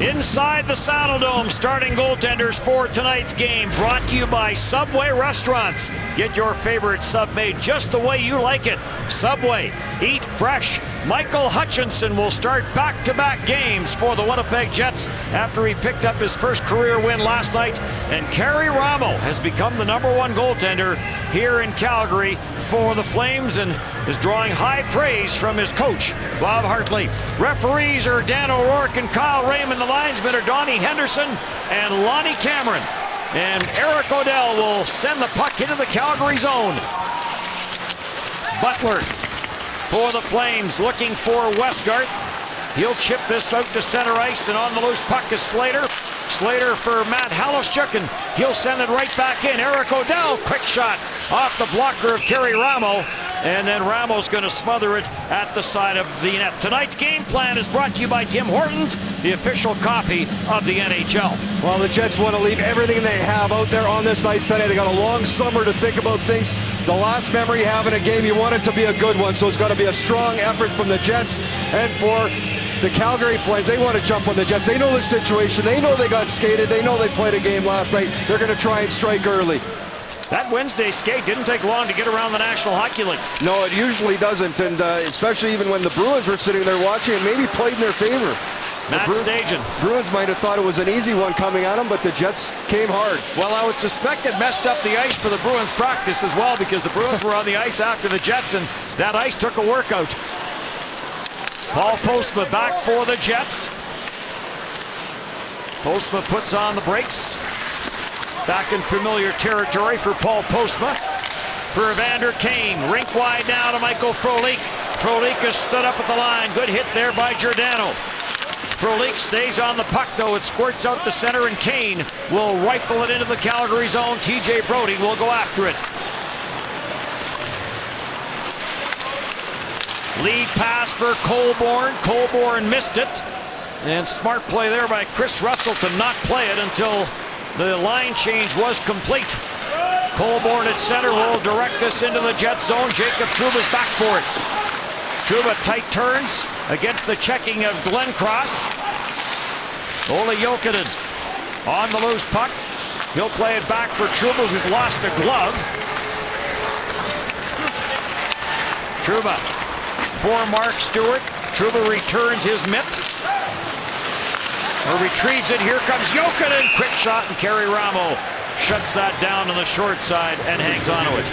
Inside the Saddledome, starting goaltenders for tonight's game, brought to you by Subway Restaurants. Get your favorite sub made just the way you like it. Subway, eat fresh. Michael Hutchinson will start back-to-back games for the Winnipeg Jets after he picked up his first career win last night. And Carey Ramo has become the #1 goaltender here in Calgary for the Flames and is drawing high praise from his coach, Bob Hartley. Referees are Dan O'Rourke and Kyle Raymond. The linesmen are Donnie Henderson and Lonnie Cameron. And Eric O'Dell will send the puck into the Calgary zone. Butler for the Flames, looking for Westgarth. He'll chip this out to center ice, and on the loose puck is Slater. Slater for Matt Haluschuk, and he'll send it right back in. Eric O'Dell, quick shot off the blocker of Carey Ramo, and then Ramo's going to smother it at the side of the net. Tonight's game plan is brought to you by Tim Hortons, the official coffee of the NHL. Well, the Jets want to leave everything they have out there on this ice today. They got a long summer to think about things. The last memory you have in a game, you want it to be a good one, so it's got to be a strong effort from the Jets. And for the Calgary Flames, they want to jump on the Jets. They know the situation. They know they got skated. They know they played a game last night. They're going to try and strike early. That Wednesday skate didn't take long to get around the National Hockey League. No, it usually doesn't, and especially even when the Bruins were sitting there watching, it maybe played in their favor. Matt Stajan. Bruins might have thought it was an easy one coming at them, but the Jets came hard. Well, I would suspect it messed up the ice for the Bruins practice as well, because the Bruins were on the ice after the Jets, and that ice took a workout. Paul Postma back for the Jets. Postma puts on the brakes. Back in familiar territory for Paul Postma. For Evander Kane, rink wide now to Michael Frolik. Frolik has stood up at the line. Good hit there by Giordano. Frolik stays on the puck, though. It squirts out to center, and Kane will rifle it into the Calgary zone. TJ Brodie will go after it. Lead pass for Colborne. Colborne missed it. And smart play there by Chris Russell to not play it until the line change was complete. Colborne at center will direct this into the Jet zone. Jacob Trouba's back for it. Trouba tight turns against the checking of Glenn Cross. Ole Jokinen on the loose puck. He'll play it back for Trouba, who's lost a glove. Trouba for Mark Stewart. Trouba returns his mitt. Or retrieves it. Here comes Jokinen. Quick shot, and Carey Ramo shuts that down on the short side and hangs onto it.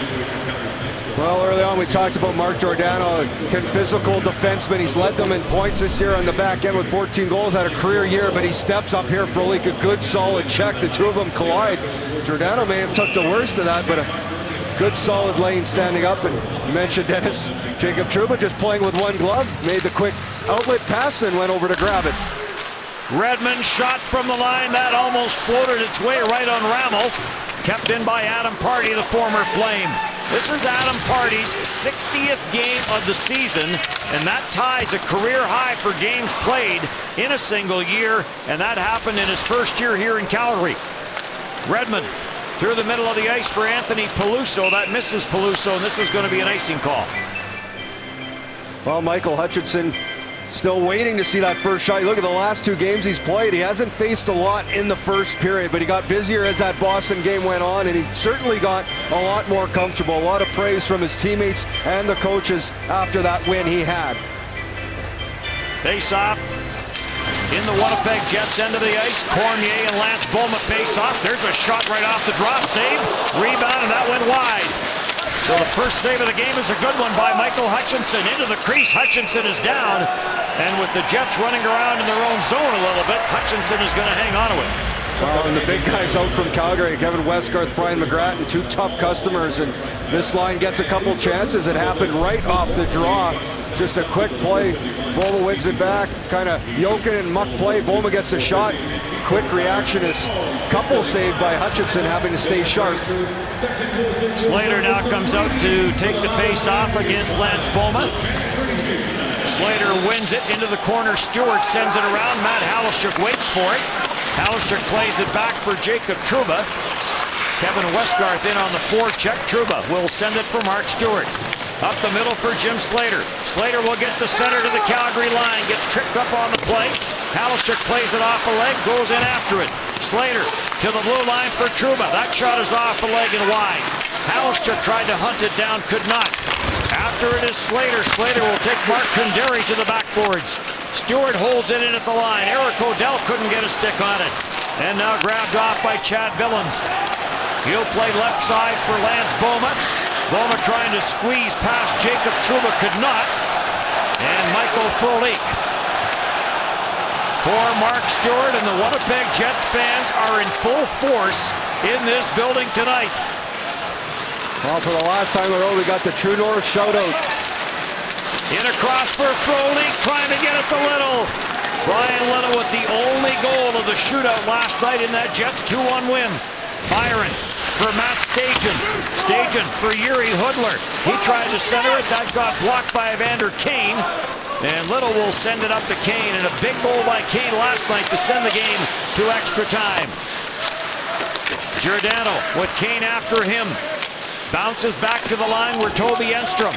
Well, early on we talked about Mark Giordano, a physical defenseman. He's led them in points this year on the back end with 14 goals. Had a career year, but he steps up here for a good solid check. The two of them collide. Giordano may have took the worst of that, but a good solid lane standing up. And you mentioned Dennis, Jacob Trouba just playing with one glove. Made the quick outlet pass and went over to grab it. Redmond shot from the line. That almost floated its way right on Ramo. Kept in by Adam Pardy, the former Flame. This is Adam Pardy's 60th game of the season, and that ties a career high for games played in a single year, and that happened in his first year here in Calgary. Redmond through the middle of the ice for Anthony Peluso. That misses Peluso, and this is going to be an icing call. Well, Michael Hutchinson still waiting to see that first shot. You look at the last two games he's played. He hasn't faced a lot in the first period, but he got busier as that Boston game went on, and he certainly got a lot more comfortable. A lot of praise from his teammates and the coaches after that win he had. Face off in the Winnipeg Jets end of the ice. Cormier and Lance Boma face off. There's a shot right off the draw. Save, rebound, and that went wide. So the first save of the game is a good one by Michael Hutchinson. Into the crease, Hutchinson is down. And with the Jets running around in their own zone a little bit, Hutchinson is going to hang on to it. Well, and the big guys out from Calgary, Kevin Westgarth, Brian McGrattan, and two tough customers. And this line gets a couple chances. It happened right off the draw. Just a quick play. Boma wins it back. Kind of Jokinen and muck play. Boma gets a shot. Quick reaction is couple saved by Hutchinson, having to stay sharp. Slater now comes out to take the face off against Lance Boma. Slater wins it into the corner. Stewart sends it around. Matt Haluschuk waits for it. Haluschuk plays it back for Jacob Trouba. Kevin Westgarth in on the forecheck. Trouba will send it for Mark Stewart. Up the middle for Jim Slater. Slater will get the center to the Calgary line. Gets tripped up on the play. Halichuk plays it off a leg, goes in after it. Slater to the blue line for Trouba. That shot is off a leg and wide. Halichuk tried to hunt it down, could not. After it is Slater. Slater will take Mark Kunderi to the backboards. Stewart holds it in at the line. Eric O'Dell couldn't get a stick on it. And now grabbed off by Chad Billins. He'll play left side for Lance Boma. Boma trying to squeeze past Jacob Trouba, could not. And Michael Frolik. For Mark Stewart, and the Winnipeg Jets fans are in full force in this building tonight. Well, for the last time in a row, we got the True North shout-out. In across for Frolik, trying to get it to Little. Brian Little with the only goal of the shootout last night in that Jets 2-1 win. Byron for Matt Stajan. Stajan for Yuri Hudler. He tried to center it. That got blocked by Evander Kane. And Little will send it up to Kane. And a big goal by Kane last night to send the game to extra time. Giordano with Kane after him. Bounces back to the line where Toby Enstrom.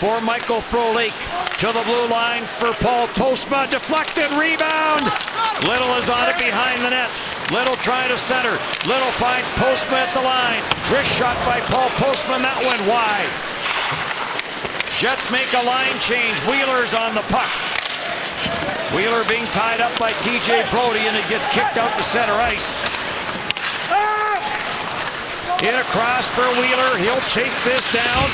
For Michael Frolik. To the blue line for Paul Postma. Deflected rebound. Little is on it behind the net. Little trying to center. Little finds Postma at the line. Wrist shot by Paul Postma. That went wide. Jets make a line change. Wheeler's on the puck. Wheeler being tied up by TJ Brodie, and it gets kicked out to center ice. In across for Wheeler. He'll chase this down.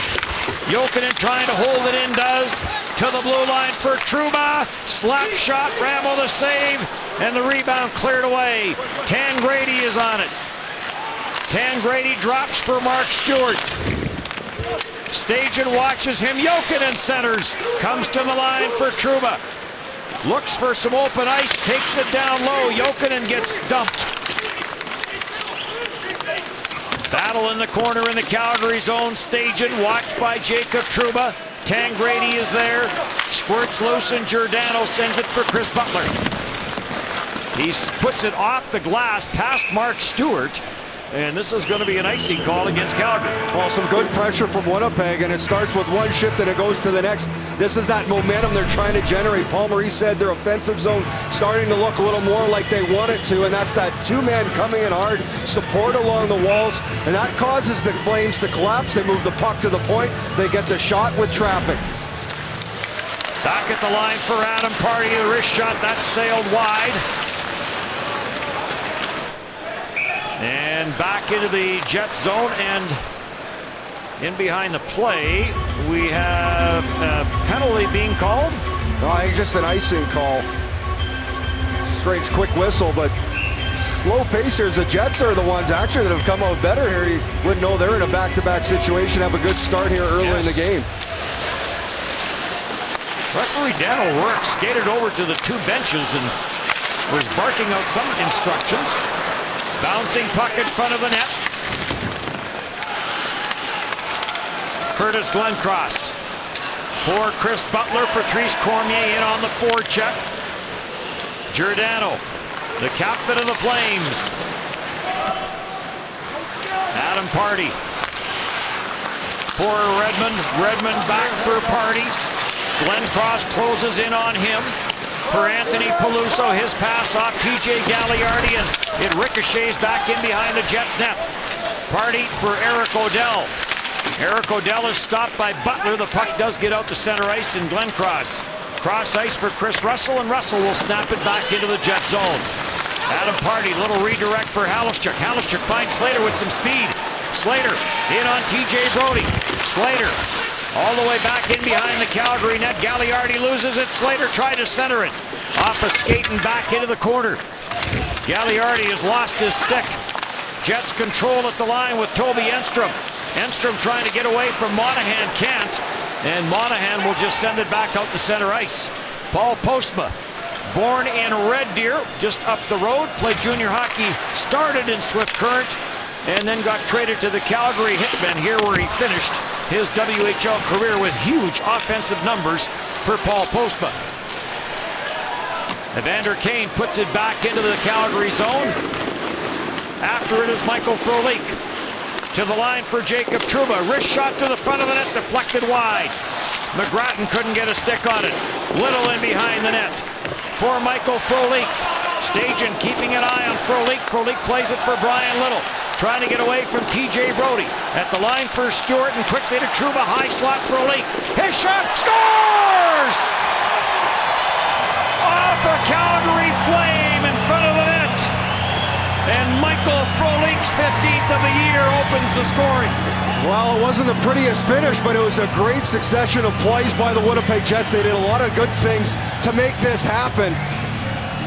Jokinen trying to hold it in, does. To the blue line for Trouba. Slap shot. Rambo the save. And the rebound cleared away. Tangradi is on it. Tangradi drops for Mark Stewart. Stajan watches him. Jokinen centers. Comes to the line for Trouba. Looks for some open ice. Takes it down low. Jokinen gets dumped. Battle in the corner in the Calgary zone. Stajan watched by Jacob Trouba. Tangradi is there. Squirts loose and Giordano sends it for Chris Butler. He puts it off the glass past Mark Stewart. And this is going to be an icing call against Calgary. Well, some good pressure from Winnipeg, and it starts with one shift and it goes to the next. This is that momentum they're trying to generate. Paul Maurice said their offensive zone starting to look a little more like they want it to, and that's that two-man coming in hard, support along the walls, and that causes the Flames to collapse. They move the puck to the point. They get the shot with traffic. Back at the line for Adam Pardy. The wrist shot, that sailed wide. And back into the Jets zone, and in behind the play, we have a penalty being called. No, I think just an icing call. Strange quick whistle, but slow pace here. The Jets are the ones actually that have come out better here. You wouldn't know they're in a back-to-back situation, have a good start here early in the game. Referee Daniel Rourke skated over to the two benches and was barking out some instructions. Bouncing puck in front of the net. Curtis Glencross for Chris Butler. Patrice Cormier in on the forecheck. Giordano, the captain of the Flames. Adam Pardy for Redmond. Redmond back for Pardy. Glencross closes in on him. For Anthony Peluso, his pass off TJ Gagliardi, and it ricochets back in behind the Jets net. Party for Eric O'Dell. Eric O'Dell is stopped by Butler. The puck does get out to center ice in Glencross. Cross ice for Chris Russell, and Russell will snap it back into the Jet zone. Adam Pardy, little redirect for Halichuk. Halichuk finds Slater with some speed. Slater in on TJ Brodie. Slater all the way back in behind the Calgary net. Gagliardi loses it. Slater tried to center it. Off a skate and back into the corner. Gagliardi has lost his stick. Jets control at the line with Toby Enstrom. Enstrom trying to get away from Monahan. Can't. And Monahan will just send it back out to center ice. Paul Postma, born in Red Deer, just up the road. Played junior hockey. Started in Swift Current. And then got traded to the Calgary Hitmen, here where he finished his WHL career with huge offensive numbers for Paul Postma. Evander Kane puts it back into the Calgary zone. After it is Michael Frolik. To the line for Jacob Trouba. Wrist shot to the front of the net, deflected wide. McGrattan couldn't get a stick on it. Little in behind the net. for Michael Frolik. Stajan keeping an eye on Frolik. Frolik plays it for Brian Little. Trying to get away from TJ Brodie. At the line for Stewart and quickly to Trouba. High slot Frolik. His shot scores! Off a Calgary Flame in front of the net. And Michael Frolik's 15th of the year opens the scoring. Well, it wasn't the prettiest finish, but it was a great succession of plays by the Winnipeg Jets. They did a lot of good things to make this happen.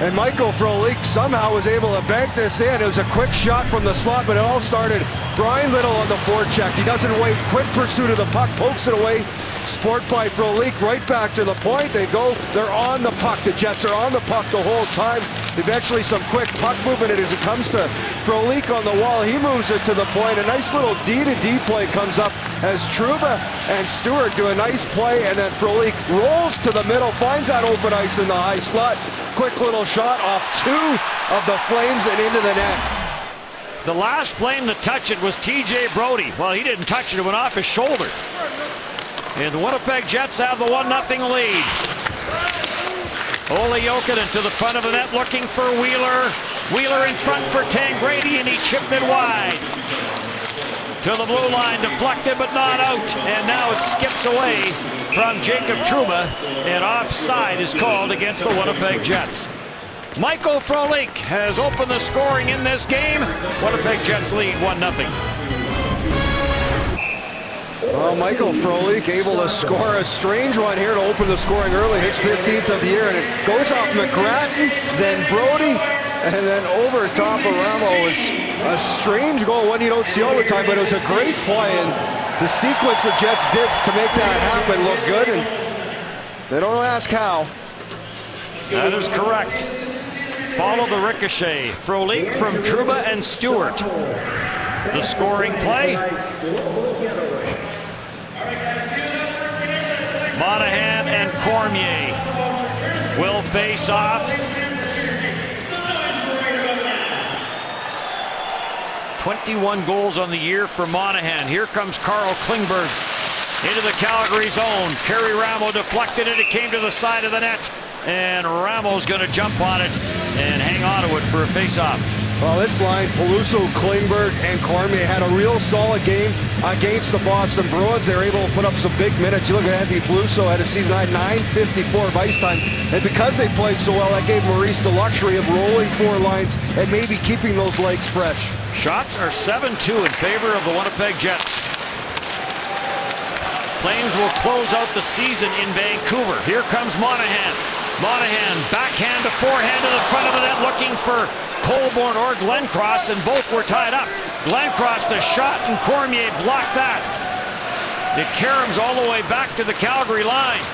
And Michael Frolik somehow was able to bank this in. It was a quick shot from the slot, but it all started Brian Little on the forecheck. He doesn't wait. Quick pursuit of the puck, pokes it away. Sport by Frolik, right back to the point. They go, they're on the puck. The Jets are on the puck the whole time. Eventually some quick puck movement as it comes to Frolik on the wall. He moves it to the point. A nice little D-to-D play comes up as Trouba and Stewart do a nice play, and then Frolik rolls to the middle, finds that open ice in the high slot. Quick little shot off two of the Flames and into the net. The last Flame to touch it was TJ Brodie. Well, he didn't touch it. It went off his shoulder. And the Winnipeg Jets have the 1-0 lead. Ole Jokinen to the front of the net looking for Wheeler. Wheeler in front for Tangradi, and he chipped it wide. To the blue line, deflected but not out. And now it skips away from Jacob Trouba, and offside is called against the Winnipeg Jets. Michael Frolik has opened the scoring in this game. Winnipeg Jets lead 1-0. Well, Michael Frolik able to score a strange one here to open the scoring early, his 15th of the year, and it goes off McGrattan, then Brodie, and then over top of Ramo. Was a strange goal, one you don't see all the time, but it was a great play, and the sequence the Jets did to make that happen looked good, and they don't ask how. That is correct. Follow the ricochet. Frolik from Trouba and Stewart. The scoring play. Monahan and Cormier will face off. 21 goals on the year for Monahan. Here comes Carl Klingberg into the Calgary zone. Kerry Ramo deflected it. It came to the side of the net. And Ramo's going to jump on it and hang on to it for a face-off. Well, this line, Peluso, Klingberg, and Cormier had a real solid game against the Boston Bruins. They were able to put up some big minutes. You look at Anthony Peluso, had a season high 954 of ice time. And because they played so well, that gave Maurice the luxury of rolling four lines and maybe keeping those legs fresh. Shots are 7-2 in favor of the Winnipeg Jets. Flames will close out the season in Vancouver. Here comes Monahan. Monahan, backhand to forehand to the front of the net, looking for Colborne or Glencross, and both were tied up. Glencross the shot, and Cormier blocked that. It caroms all the way back to the Calgary line.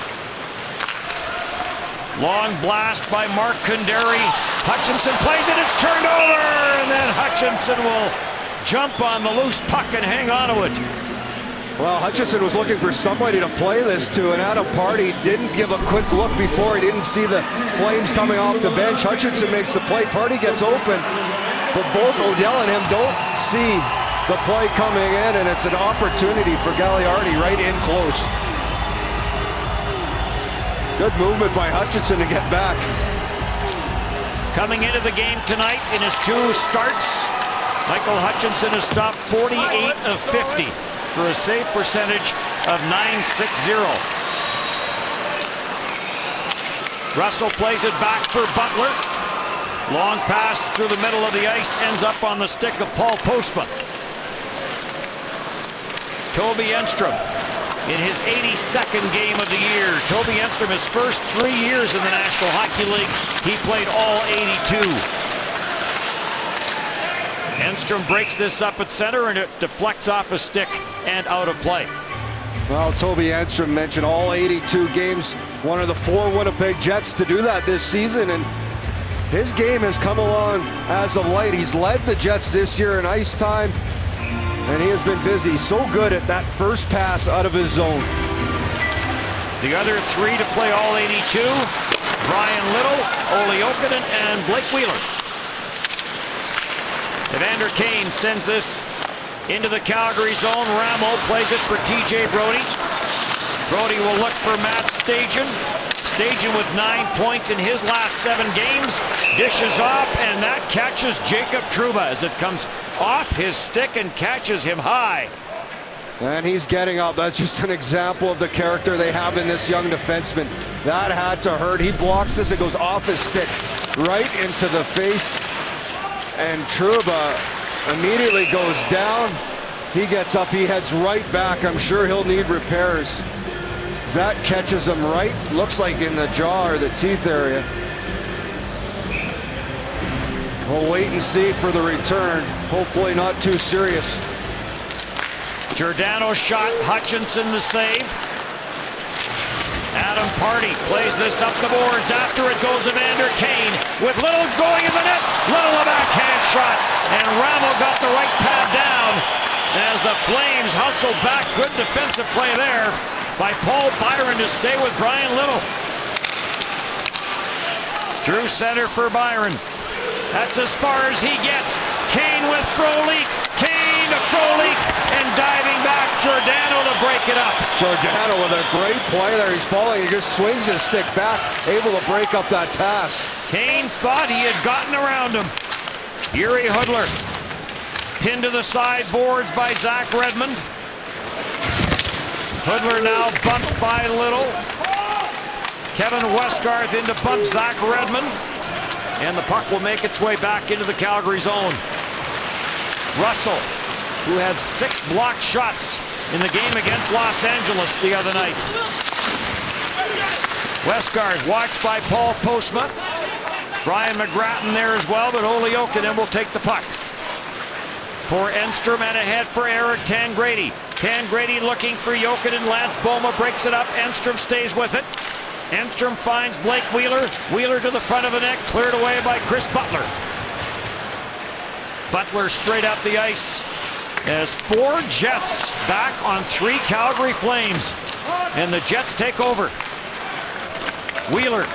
Long blast by Mark Kunderi. Hutchinson plays it, it's turned over, and then Hutchinson will jump on the loose puck and hang on to it. Well, Hutchinson was looking for somebody to play this to, and Adam Party didn't give a quick look before. He didn't see the Flames coming off the bench. Hutchinson makes the play. Party gets open, but both Odell and him don't see the play coming in, and it's an opportunity for Gagliardi right in close. Good movement by Hutchinson to get back. Coming into the game tonight in his two starts, Michael Hutchinson has stopped 48 of 50. For a save percentage of .960. Russell plays it back for Butler. Long pass through the middle of the ice, ends up on the stick of Paul Postma. Toby Enstrom in his 82nd game of the year. Toby Enstrom, his first 3 years in the National Hockey League, he played all 82. Enstrom breaks this up at center, and it deflects off a stick and out of play. Well, Toby Enstrom mentioned all 82 games. One of the 4 Winnipeg Jets to do that this season, and his game has come along as of late. He's led the Jets this year in ice time, and he has been busy. So good at that first pass out of his zone. The other 3 to play all 82, Brian Little, Ole Jokinen, and Blake Wheeler. Evander Kane sends this into the Calgary zone. Ramo plays it for TJ Brodie. Brodie will look for Matt Stajan. staging with 9 points in his last 7 games. Dishes off, and that catches Jacob Trouba as it comes off his stick and catches him high. And he's getting up. That's just an example of the character they have in this young defenseman. That had to hurt. He blocks this. It goes off his stick right into the face. And Trouba immediately goes down. He gets up. He heads right back. I'm sure he'll need repairs. That catches him right, looks like in the jaw or the teeth area. We'll wait and see for the return. Hopefully not too serious. Giordano shot, Hutchinson the save. Adam Pardy plays this up the boards. After it goes Evander Kane with Little going in the net. Little a backhand shot, and Ramo got the right pad down as the Flames hustled back. Good defensive play there by Paul Byron to stay with Brian Little. Through center for Byron. That's as far as he gets. Kane with Frolik. Kane to Frolik, and diving back, Giordano to break it up. Giordano with a great play there. He's falling. He just swings his stick back, able to break up that pass. Kane thought he had gotten around him. Yuri Hudler pinned to the sideboards by Zach Redmond. Hudler now bumped by Little. Kevin Westgarth in to bump Zach Redmond. And the puck will make its way back into the Calgary zone. Russell, who had 6 blocked shots in the game against Los Angeles the other night. Westgarth watched by Paul Postma. Brian McGrattan there as well, but Ole Jokinen will take the puck. For Enstrom and ahead for Eric Tangradi. Tangradi looking for Jokinen. Lance Boma breaks it up. Enstrom stays with it. Enstrom finds Blake Wheeler. Wheeler to the front of the net, cleared away by Chris Butler. Butler straight up the ice as 4 Jets back on 3 Calgary Flames. And the Jets take over. Wheeler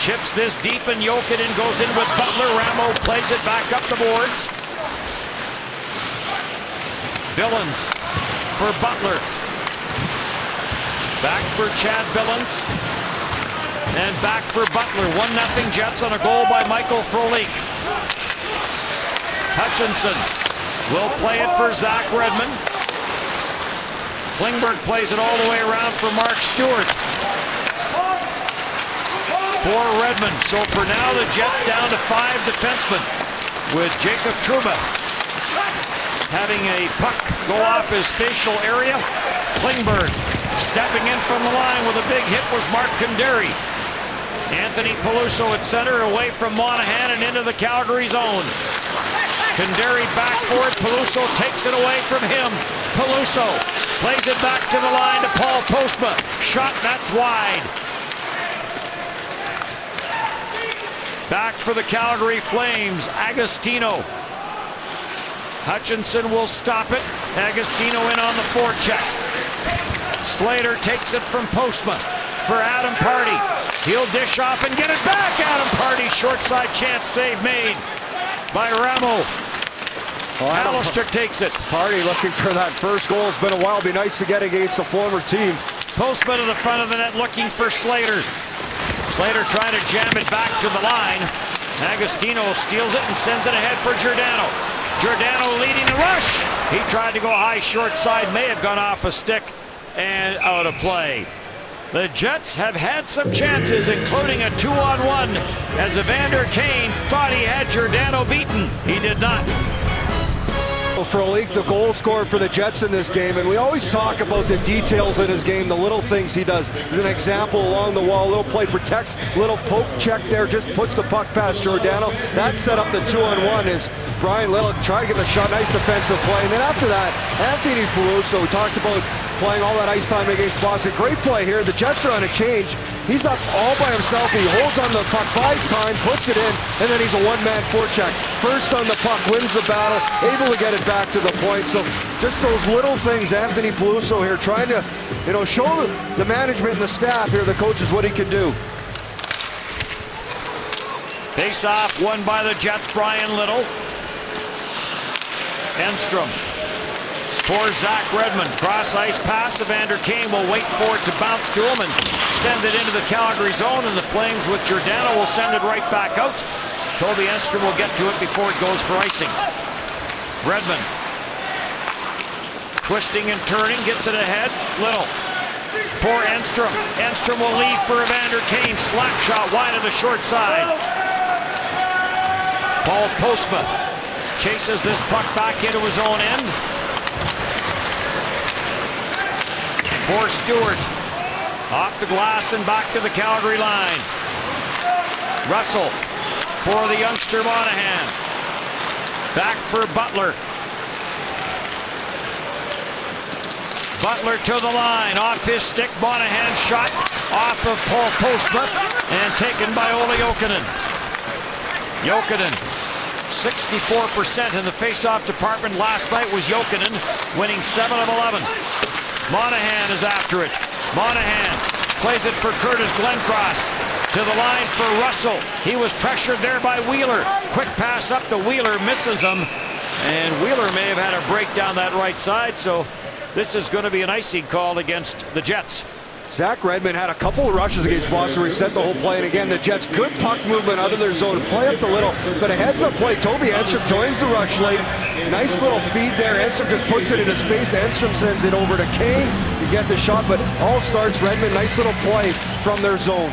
chips this deep, and Jokinen goes in with Butler. Ramo plays it back up the boards. Billins for Butler. Back for Chad Billins. And back for Butler. 1-0 Jets on a goal by Michael Frolik. Hutchinson will play it for Zach Redmond. Klingberg plays it all the way around for Mark Stewart. For Redmond. So for now, the Jets down to 5 defensemen with Jacob Trouba having a puck go off his facial area. Klingberg stepping in from the line with a big hit was Mark Kanderi. Anthony Peluso at center, away from Monahan and into the Calgary zone. Kanderi back for it. Peluso takes it away from him. Peluso plays it back to the line to Paul Postma. Shot, that's wide. Back for the Calgary Flames, Agostino. Hutchinson will stop it. Agostino in on the forecheck. Slater takes it from Postma for Adam Pardy. He'll dish off and get it back. Adam Pardy, short side chance, save made by Ramo. Alistair takes it. Pardy looking for that first goal. It's been a while. Be nice to get against a former team. Postma to the front of the net looking for Slater. Slater trying to jam it back to the line. Agostino steals it and sends it ahead for Giordano. Giordano leading the rush. He tried to go high short side, may have gone off a stick and out of play. The Jets have had some chances, including a 2-on-1, as Evander Kane thought he had Giordano beaten. He did not. Frolik, the goal scorer for the Jets in this game, and we always talk about the details in his game, the little things he does. An example along the wall, little play protects, little poke check there, just puts the puck past Giordano. That set up the 2-on-1 as Brian Little tried to get the shot, nice defensive play. And then after that, Anthony Peluso, we talked about playing all that ice time against Boston. Great play here. The Jets are on a change. He's up all by himself. He holds on the puck, buys time, puts it in, and then he's a one-man forecheck. First on the puck, wins the battle, able to get it back to the point. So just those little things, Anthony Peluso here trying to, show the management and the staff here, the coaches, what he can do. Face-off won by the Jets, Brian Little. Enstrom for Zach Redmond. Cross ice pass. Evander Kane will wait for it to bounce to him and send it into the Calgary zone, and the Flames with Giordano will send it right back out. Toby Enstrom will get to it before it goes for icing. Redmond twisting and turning, gets it ahead. Little for Enstrom. Enstrom will lead for Evander Kane. Slap shot wide of the short side. Paul Postma chases this puck back into his own end. For Stewart. Off the glass and back to the Calgary line. Russell for the youngster Monahan. Back for Butler. Butler to the line. Off his stick. Monahan shot off of Paul Postma and taken by Olli Jokinen. Jokinen, 64% in the face-off department last night was Jokinen, winning 7 of 11. Monahan is after it. Monahan plays it for Curtis Glencross. To the line for Russell. He was pressured there by Wheeler. Quick pass up to Wheeler, misses him. And Wheeler may have had a break down that right side, so this is going to be an icing call against the Jets. Zach Redmond had a couple of rushes against Boston where he set the whole play, and again, the Jets, good puck movement out of their zone, play up the little, but a heads-up play. Toby Enstrom joins the rush late. Nice little feed there. Enstrom just puts it into space. Enstrom sends it over to Kane. You get the shot, but all starts Redmond. Nice little play from their zone.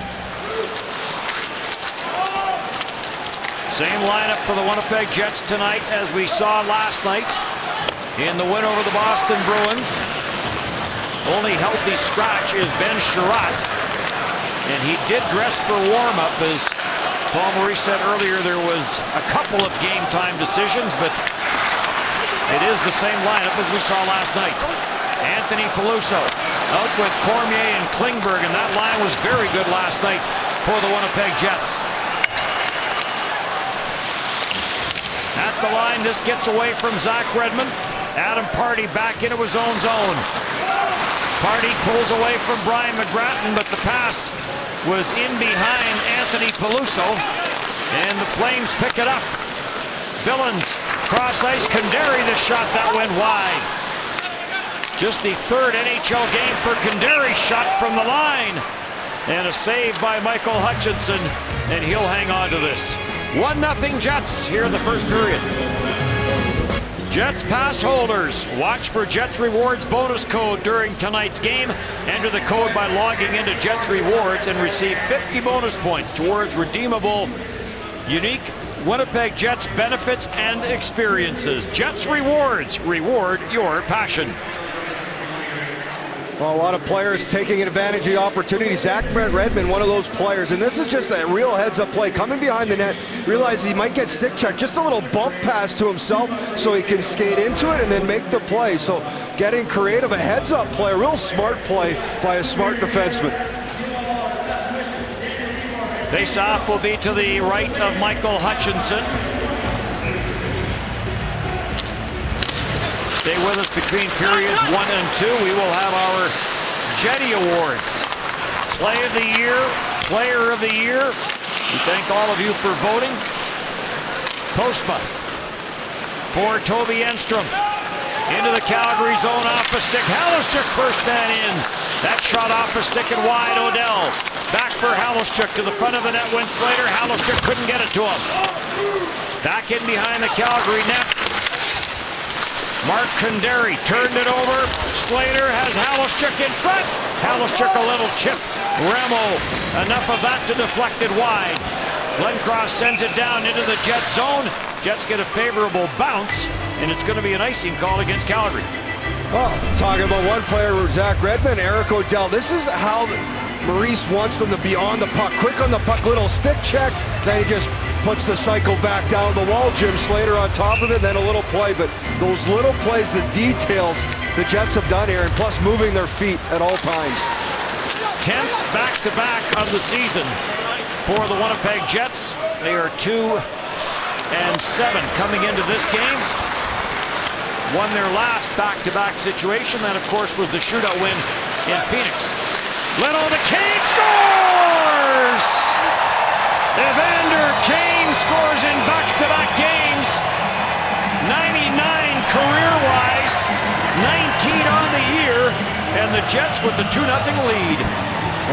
Same lineup for the Winnipeg Jets tonight as we saw last night in the win over the Boston Bruins. Only healthy scratch is Ben Sherratt, and he did dress for warm-up. As Paul Maurice said earlier, there was a couple of game-time decisions, but it is the same lineup as we saw last night. Anthony Peluso out with Cormier and Klingberg, and that line was very good last night for the Winnipeg Jets. At the line, this gets away from Zach Redmond. Adam Pardy back into his own zone. Pardy pulls away from Brian McGrattan, but the pass was in behind Anthony Peluso, and the Flames pick it up. Billings, cross ice, Kandari, the shot that went wide. Just the third NHL game for Kandari, shot from the line. And a save by Michael Hutchinson, and he'll hang on to this. 1-0 Jets here in the first period. Jets pass holders, watch for Jets Rewards bonus code during tonight's game. Enter the code by logging into Jets Rewards and receive 50 bonus points towards redeemable, unique Winnipeg Jets benefits and experiences. Jets Rewards, reward your passion. Well, a lot of players taking advantage of the opportunity. Zach Redmond, one of those players, and this is just a real heads-up play. Coming behind the net, realizes he might get stick checked. Just a little bump pass to himself so he can skate into it and then make the play. So getting creative, a heads-up play, a real smart play by a smart defenseman. Face-off will be to the right of Michael Hutchinson. Stay with us between periods 1 and 2. We will have our Jetty Awards. Play of the Year, Player of the Year. We thank all of you for voting. Postma for Toby Enstrom. Into the Calgary zone, off a stick. Haluschuk first man in. That shot off a stick and wide. Odell. Back for Haluschuk to the front of the net. Went Slater. Haluschuk couldn't get it to him. Back in behind the Calgary net. Mark Kandari turned it over. Slater has Haluschuk in front. Haluschuk a little chip. Remo, enough of that to deflect it wide. Glencross sends it down into the Jet zone. Jets get a favorable bounce, and it's going to be an icing call against Calgary. Well, talking about one player, Zach Redmond, Eric Odell. This is how Maurice wants them to be on the puck. Quick on the puck, little stick check. Then he just puts the cycle back down the wall. Jim Slater on top of it, then a little play. But those little plays, the details the Jets have done here, and plus moving their feet at all times. 10th back-to-back of the season for the Winnipeg Jets. They are 2-7 coming into this game. Won their last back-to-back situation. That, of course, was the shootout win in Phoenix. Little to Kane, scores! Evander Kane scores in back-to-back games. 99 career-wise, and the Jets with the 2-0 lead.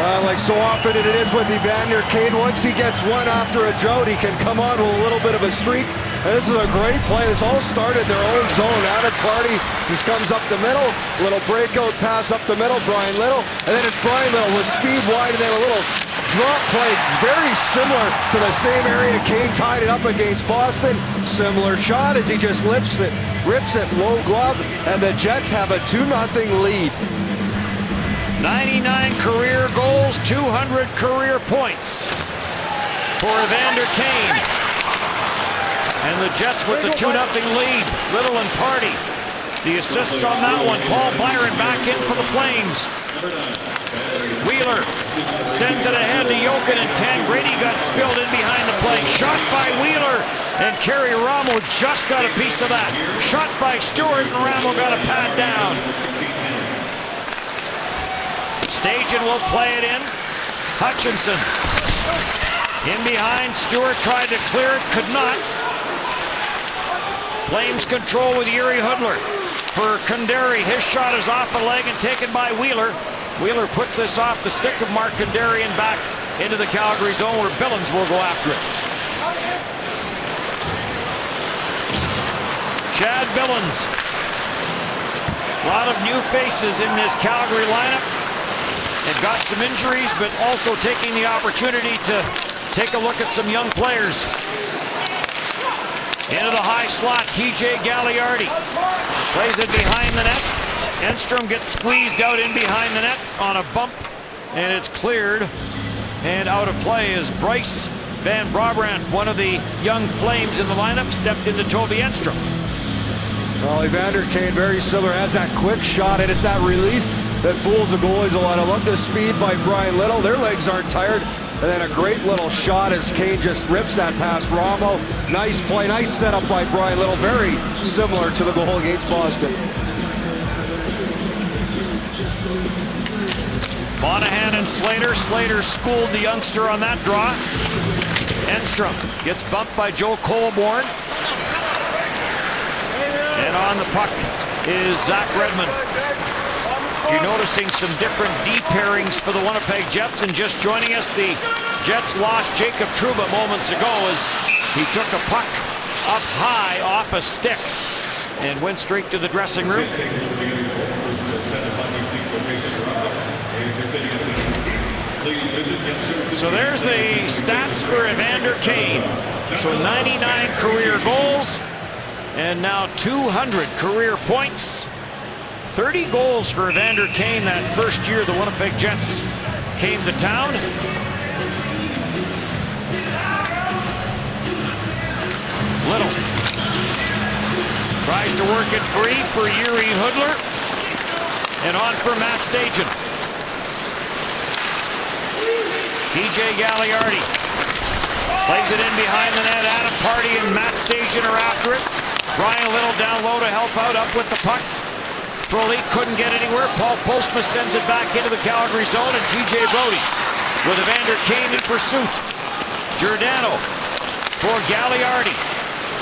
Well, like so often it is with Evander Kane, once he gets one after a drought, he can come on with a little bit of a streak. And this is a great play. This all started their own zone. Adam Party just comes up the middle, little breakout pass up the middle, Brian Little, and then it's Brian Little with speed wide and then a little drop play, very similar to the same area Kane tied it up against Boston. Similar shot as he just rips it low glove, and the Jets have a 2-0 lead. 99 career goals, 200 career points for Evander Kane. And the Jets with the 2-0 lead. Little and Party. The assists on that one. Paul Byron back in for the Flames. Wheeler sends it ahead to Jokin, and Tangradi got spilled in behind the play. Shot by Wheeler, and Kerry Ramo just got a piece of that. Shot by Stewart, and Ramo got a pad down. Stajan will play it in. Hutchinson in behind. Stewart tried to clear it, could not. Flames control with Yuri Hudler. For Kunderi, his shot is off the leg and taken by Wheeler. Wheeler puts this off the stick of Mark Kunderi and back into the Calgary zone where Billings will go after it. Chad Billings. A lot of new faces in this Calgary lineup. They've got some injuries, but also taking the opportunity to take a look at some young players. Into the high slot, TJ Gagliardi plays it behind the net. Enstrom gets squeezed out in behind the net on a bump, and it's cleared. And out of play is Bryce Van Brabrand, one of the young Flames in the lineup, stepped into Toby Enstrom. Well, Evander Kane, very similar, has that quick shot, and it's that release that fools the goalies a lot. I love the speed by Brian Little. Their legs aren't tired. And then a great little shot as Kane just rips that past Ramo. Nice play, nice setup by Brian Little. Very similar to the goal against Boston. Monahan and Slater. Slater schooled the youngster on that draw. Enstrom gets bumped by Joe Colborne. And on the puck is Zach Redmond. You're noticing some different D pairings for the Winnipeg Jets, and just joining us, the Jets lost Jacob Trouba moments ago as he took a puck up high off a stick and went straight to the dressing room. So there's the stats for Evander Kane. So 99 career goals and now 200 career points. 30 goals for Evander Kane that first year the Winnipeg Jets came to town. Little tries to work it free for Yuri Hudler, and on for Matt Stajan. TJ Gagliardi plays it in behind the net. Adam Party and Matt Stajan are after it. Brian Little down low to help out, up with the puck. Frolik couldn't get anywhere. Paul Postma sends it back into the Calgary zone, and TJ Brodie with Evander Kane in pursuit. Giordano for Gagliardi.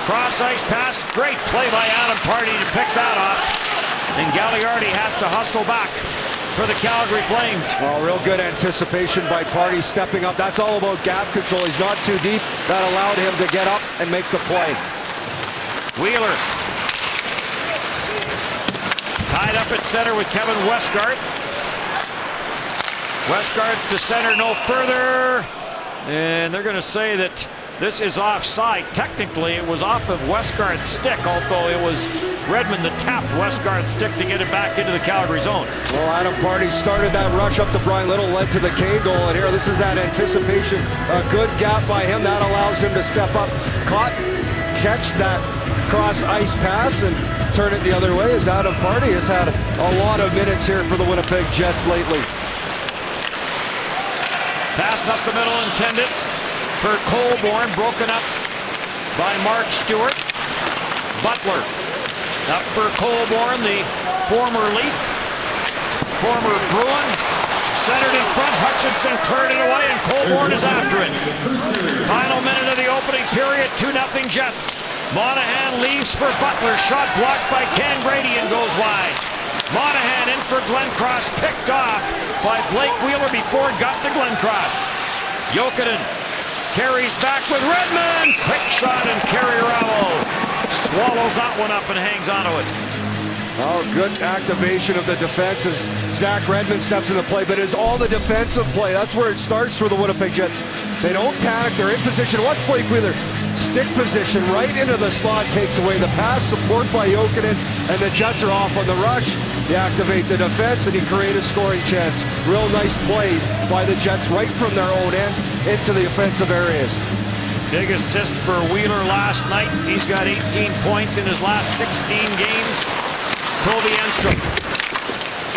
Cross ice pass. Great play by Adam Party to pick that off. And Gagliardi has to hustle back for the Calgary Flames. Well, real good anticipation by Party stepping up. That's all about gap control. He's not too deep. That allowed him to get up and make the play. Wheeler tied up at center with Kevin Westgarth. Westgarth to center, no further. And they're going to say that this is offside. Technically, it was off of Westgarth's stick, although it was Redmond that tapped Westgarth's stick to get it back into the Calgary zone. Well, Adam Party started that rush up to Brian Little, led to the Kane goal. And here, this is that anticipation. A good gap by him. That allows him to step up, catch that cross ice pass, and turn it the other way, as Adam Party has had a lot of minutes here for the Winnipeg Jets lately. Pass up the middle intended for Colborne, broken up by Mark Stewart. Butler up for Colborne, the former Leaf, former Bruin. Centered in front, Hutchinson cleared it away, and Colborne is after it. Final minute of the opening period, 2-0 Jets. Monahan leaves for Butler, shot blocked by Tangradi and goes wide. Monahan in for Glencross, picked off by Blake Wheeler before it got to Glencross. Jokinen carries back with Redmond. Quick shot, and Kerry Ramo swallows that one up and hangs onto it. Oh, good activation of the defense as Zach Redmond steps into play, but it's all the defensive play. That's where it starts for the Winnipeg Jets. They don't panic, they're in position. Watch Blake Wheeler, stick position right into the slot, takes away the pass, support by Jokinen, and the Jets are off on the rush. They activate the defense, and he creates a scoring chance. Real nice play by the Jets right from their own end into the offensive areas. Big assist for Wheeler last night. He's got 18 points in his last 16 games. Toby Enstrom,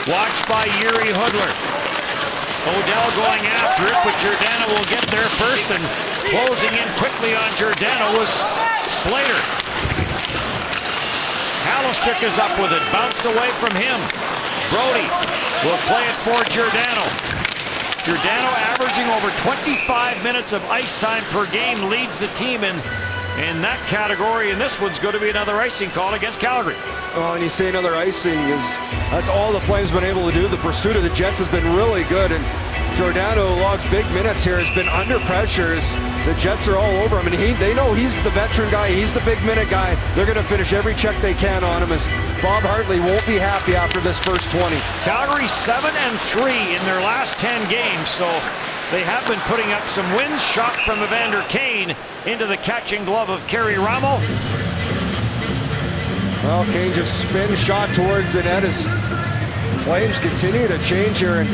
watched by Yuri Hudler. Odell going after it, but Giordano will get there first, and closing in quickly on Giordano was Slater. Halischuk is up with it, bounced away from him. Brody will play it for Giordano. Giordano averaging over 25 minutes of ice time per game, leads the team in that category, and this one's going to be another icing call against Calgary. Oh, and you say another icing that's all the Flames been able to do. The pursuit of the Jets has been really good, and Giordano logs big minutes here, has been under pressure as the Jets are all over him, and they know he's the veteran guy, he's the big minute guy. They're going to finish every check they can on him, as Bob Hartley won't be happy after this first 20. Calgary 7-3 in their last 10 games, so they have been putting up some wins. Shot from Evander Kane into the catching glove of Kerry Ramo. Well, Kane just spin shot towards the net as Flames continue to change here and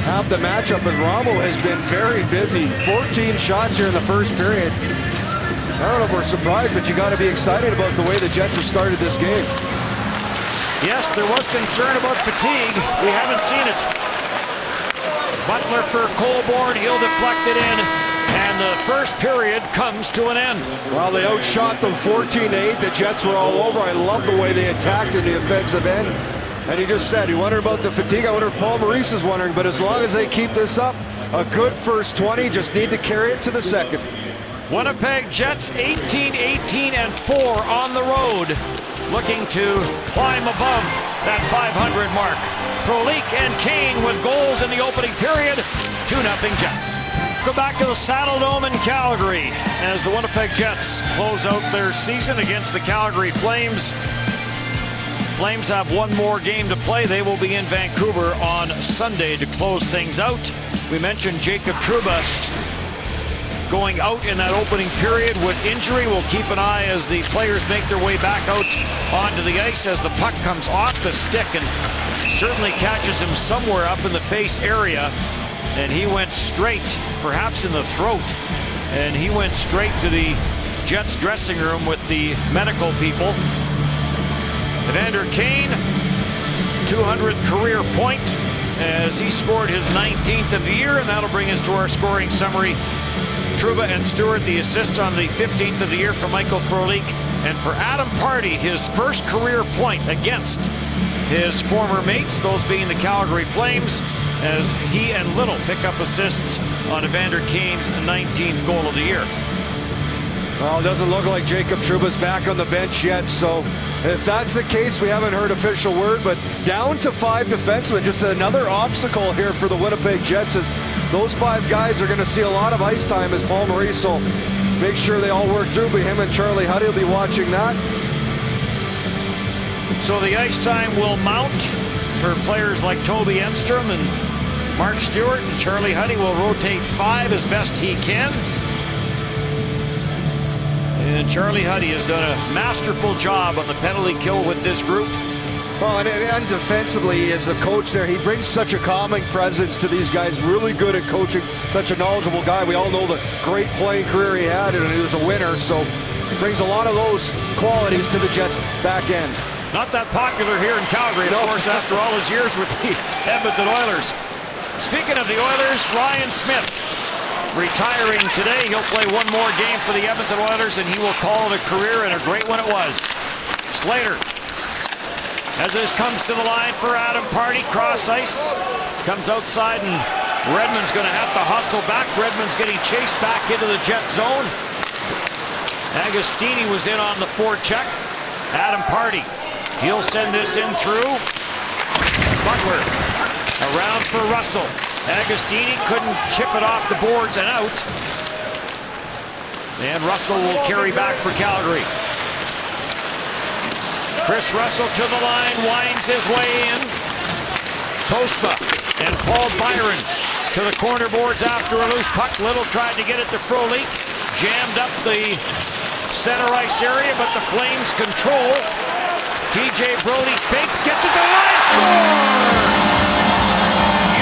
have the matchup, and Ramo has been very busy. 14 shots here in the first period. I don't know if we're surprised, but you got to be excited about the way the Jets have started this game. Yes, there was concern about fatigue. We haven't seen it. Butler for Colborne, he'll deflect it in, and the first period comes to an end. Well, they outshot them 14-8. The Jets were all over. I love the way they attacked in the offensive end. And he just said, he wondered about the fatigue. I wonder if Paul Maurice is wondering, but as long as they keep this up, a good first 20, just need to carry it to the second. Winnipeg Jets 18-18-4 on the road, looking to climb above that 500 mark. Frolik and Kane with goals in the opening period. 2-0 Jets. Go back to the Saddledome in Calgary as the Winnipeg Jets close out their season against the Calgary Flames. Flames have one more game to play. They will be in Vancouver on Sunday to close things out. We mentioned Jacob Trouba going out in that opening period with injury. We'll keep an eye as the players make their way back out onto the ice as the puck comes off the stick and certainly catches him somewhere up in the face area. And he went straight, perhaps in the throat, and he went straight to the Jets dressing room with the medical people. Evander Kane, 200th career point as he scored his 19th of the year, and that'll bring us to our scoring summary. Trouba and Stewart, the assists on the 15th of the year for Michael Frolik, and for Adam Pardy, his first career point against his former mates, those being the Calgary Flames, as he and Little pick up assists on Evander Kane's 19th goal of the year. Well, it doesn't look like Jacob Trouba's back on the bench yet, so if that's the case, we haven't heard official word, but down to 5 defensemen, just another obstacle here for the Winnipeg Jets, as those 5 guys are going to see a lot of ice time as Paul Maurice will make sure they all work through, but him and Charlie Huddy will be watching that. So the ice time will mount for players like Toby Enstrom and Mark Stewart, and Charlie Huddy will rotate 5 as best he can. And Charlie Huddy has done a masterful job on the penalty kill with this group. Well, and defensively, as a coach there, he brings such a calming presence to these guys. Really good at coaching, such a knowledgeable guy. We all know the great playing career he had, and he was a winner, so he brings a lot of those qualities to the Jets' back end. Not that popular here in Calgary, of course, after all his years with the Edmonton Oilers. Speaking of the Oilers, Ryan Smith retiring today. He'll play one more game for the Edmonton Oilers, and he will call it a career, and a great one it was. Slater, as this comes to the line for Adam Pardy, cross ice, comes outside, and Redmond's going to have to hustle back. Redmond's getting chased back into the Jet zone. Agostini was in on the forecheck. Adam Pardy, he'll send this in through. Butler around for Russell. Agostini couldn't chip it off the boards and out. And Russell will carry back for Calgary. Chris Russell to the line, winds his way in. Postma and Paul Byron to the corner boards after a loose puck. Little tried to get it to Frolik. Jammed up the center ice area, but the Flames control. TJ Brodie fakes, gets it to line, score!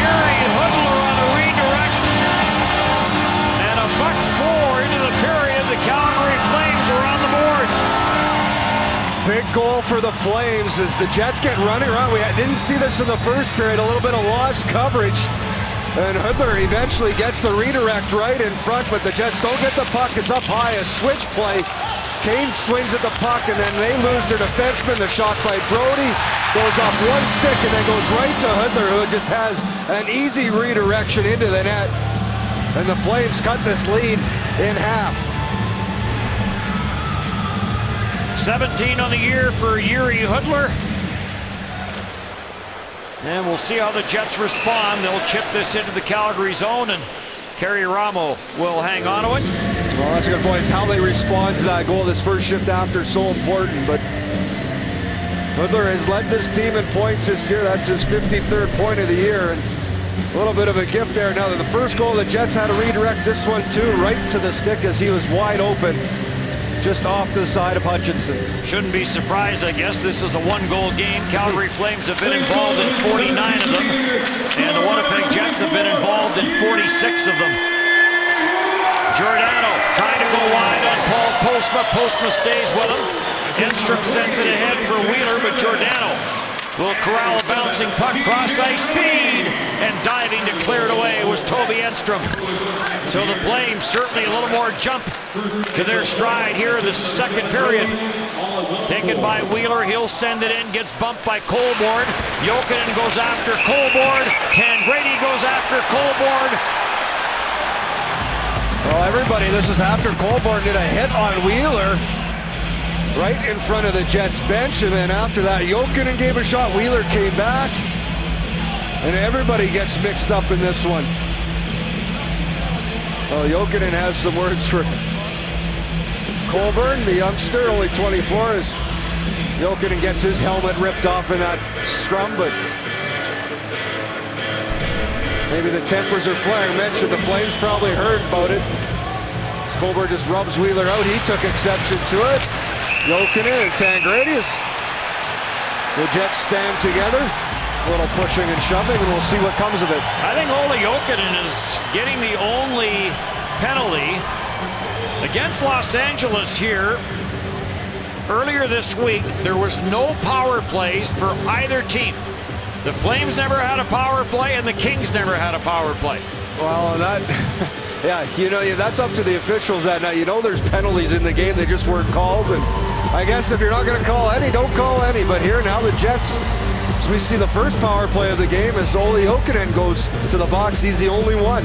Yuri Hudler on a redirect. And a .4 into the period. The Calgary Flames are on the board. Big goal for the Flames as the Jets get running around. We didn't see this in the first period. A little bit of lost coverage. And Hudler eventually gets the redirect right in front, but the Jets don't get the puck. It's up high, a switch play. Kane swings at the puck, and then they lose their defenseman. The shot by Brodie goes off one stick and then goes right to Hudler, who just has an easy redirection into the net. And the Flames cut this lead in half. 17 on the year for Yuri Hudler. And we'll see how the Jets respond. They'll chip this into the Calgary zone, and Kerry Ramo will hang on to it. Well, that's a good point. It's how they respond to that goal. This first shift after is so important, but Hudler has led this team in points this year. That's his 53rd point of the year, and a little bit of a gift there. Now, the first goal, the Jets had to redirect this one too, right to the stick as he was wide open, just off the side of Hutchinson. Shouldn't be surprised, I guess. This is a one-goal game. Calgary Flames have been involved in 49 of them, and the Winnipeg Jets have been involved in 46 of them. Giordano trying to go wide on Paul Postma. Postma stays with him. Enstrom sends it ahead for Wheeler, but Giordano will corral a bouncing puck, cross ice feed, and diving to clear it away was Toby Enstrom. So the Flames certainly a little more jump to their stride here in the second period. Taken by Wheeler, he'll send it in, gets bumped by Colborne. Jokinen goes after Colborne. Tangradi goes after Colborne. Well, everybody, this is after Colborne did a hit on Wheeler right in front of the Jets bench, and then after that, Jokinen gave a shot. Wheeler came back, and everybody gets mixed up in this one. Well, Jokinen has some words for Colborne, the youngster, only 24, as Jokinen gets his helmet ripped off in that scrum, but maybe the tempers are flaring. I mentioned the Flames probably heard about it. Colborne just rubs Wheeler out. He took exception to it. Jokinen and Tangradi. The Jets stand together. A little pushing and shoving, and we'll see what comes of it. I think Olli Jokinen is getting the only penalty against Los Angeles here. Earlier this week, there was no power plays for either team. The Flames never had a power play, and the Kings never had a power play. Well, that, yeah, you know, that's up to the officials that night. You know there's penalties in the game, they just weren't called. And I guess if you're not going to call any, don't call any. But here now the Jets, as we see the first power play of the game, as Olli Jokinen goes to the box. He's the only one.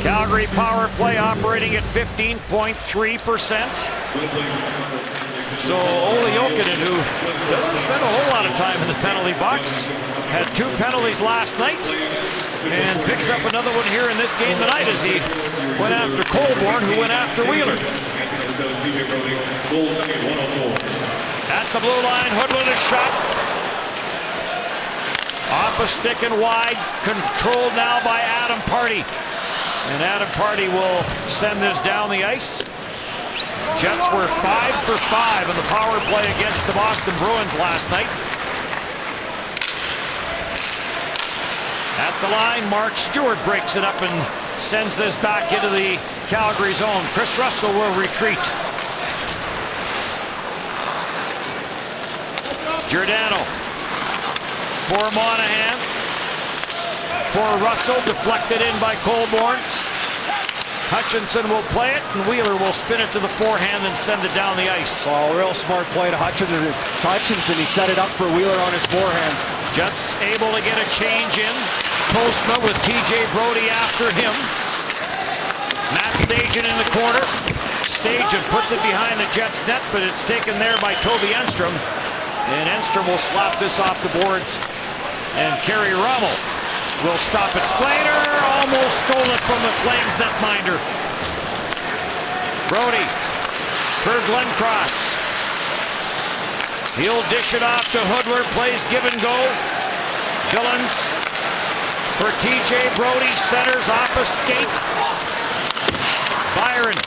Calgary power play operating at 15.3%. So Olli Jokinen, who doesn't spend a whole lot of time in the penalty box, had 2 penalties last night and picks up another one here in this game tonight as he went after Colborne, who went after Wheeler. At the blue line, Hudler a shot. Off a stick and wide, controlled now by Adam Pardy. And Adam Pardy will send this down the ice. Jets were 5 for 5 in the power play against the Boston Bruins last night. At the line, Mark Stewart breaks it up and sends this back into the Calgary zone. Chris Russell will retreat. Giordano for Monahan. For Russell, deflected in by Colborne. Hutchinson will play it, and Wheeler will spin it to the forehand and send it down the ice. Oh, real smart play to Hutchinson. He set it up for Wheeler on his forehand. Jets able to get a change in. Postma with TJ Brodie after him. Matt Stajan in the corner. Stajan puts it behind the Jets net, but it's taken there by Toby Enstrom. And Enstrom will slap this off the boards. And Kerry Rommel will stop it. Slater almost stole it from the Flames netminder. Brodie for Glencross. He'll dish it off to Hoodler. Plays give and go. Billins for TJ Brodie. Centers off a skate. Byron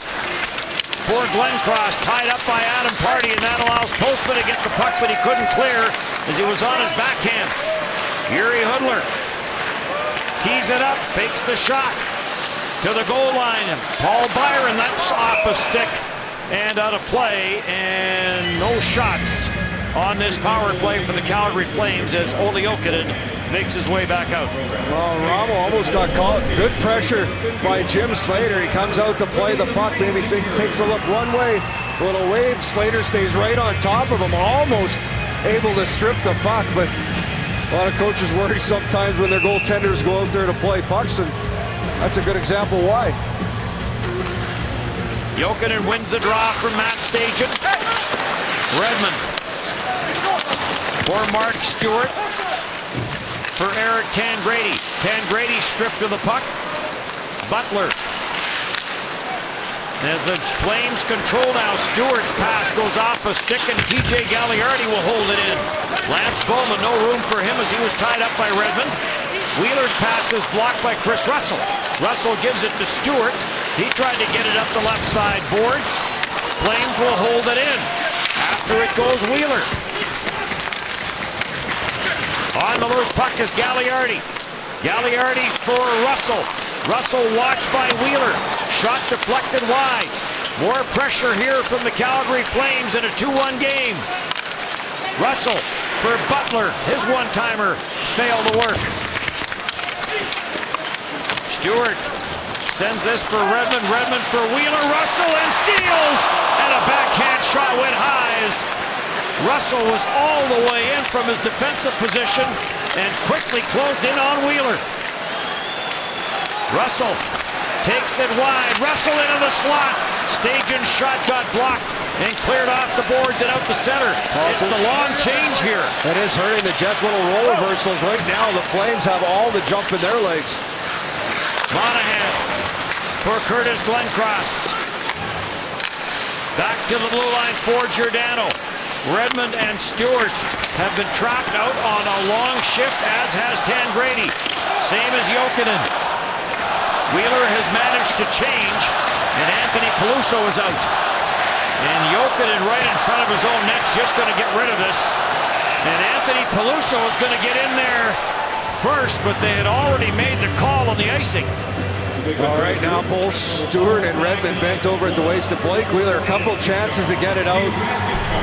for Glencross. Tied up by Adam Pardy, and that allows Postman to get the puck, but he couldn't clear as he was on his backhand. Yuri Hoodler tees it up, fakes the shot to the goal line. Paul Byron, that's off a stick and out of play, and no shots on this power play for the Calgary Flames as Olli Jokinen makes his way back out. Well, Rommel almost got caught. Good pressure by Jim Slater. He comes out to play the puck. Maybe takes a look one way. A little wave. Slater stays right on top of him. Almost able to strip the puck, but a lot of coaches worry sometimes when their goaltenders go out there to play pucks, and that's a good example why. Jokinen wins the draw from Matt Stajan. Redmond for Mark Stewart. For Eric Tangradi. Tangradi stripped of the puck. Butler. As the Flames control now, Stewart's pass goes off a stick, and TJ Gagliardi will hold it in. Lance Bowman, no room for him as he was tied up by Redmond. Wheeler's pass is blocked by Chris Russell. Russell gives it to Stewart. He tried to get it up the left side boards. Flames will hold it in. After it goes Wheeler. On the loose puck is Gagliardi. Gagliardi for Russell. Russell watched by Wheeler. Shot deflected wide. More pressure here from the Calgary Flames in a 2-1 game. Russell for Butler. His one-timer failed to work. Stewart sends this for Redmond. Redmond for Wheeler. Russell and steals. And a backhand shot went high as Russell was all the way in from his defensive position and quickly closed in on Wheeler. Russell takes it wide. Russell into the slot. Stajan's shot got blocked and cleared off the boards and out the center. It's the long change here. It is hurting the Jets. Little roll reversals. Right now, the Flames have all the jump in their legs. Monahan for Curtis Glencross. Back to the blue line for Giordano. Redmond and Stewart have been trapped out on a long shift, as has Tangradi. Same as Jokinen. Wheeler has managed to change, and Anthony Peluso is out. And Jokinen right in front of his own net's just going to get rid of this. And Anthony Peluso is going to get in there first, but they had already made the call on the icing. All right, now both Stewart and Redmond bent over at the waist of Blake Wheeler. A couple chances to get it out.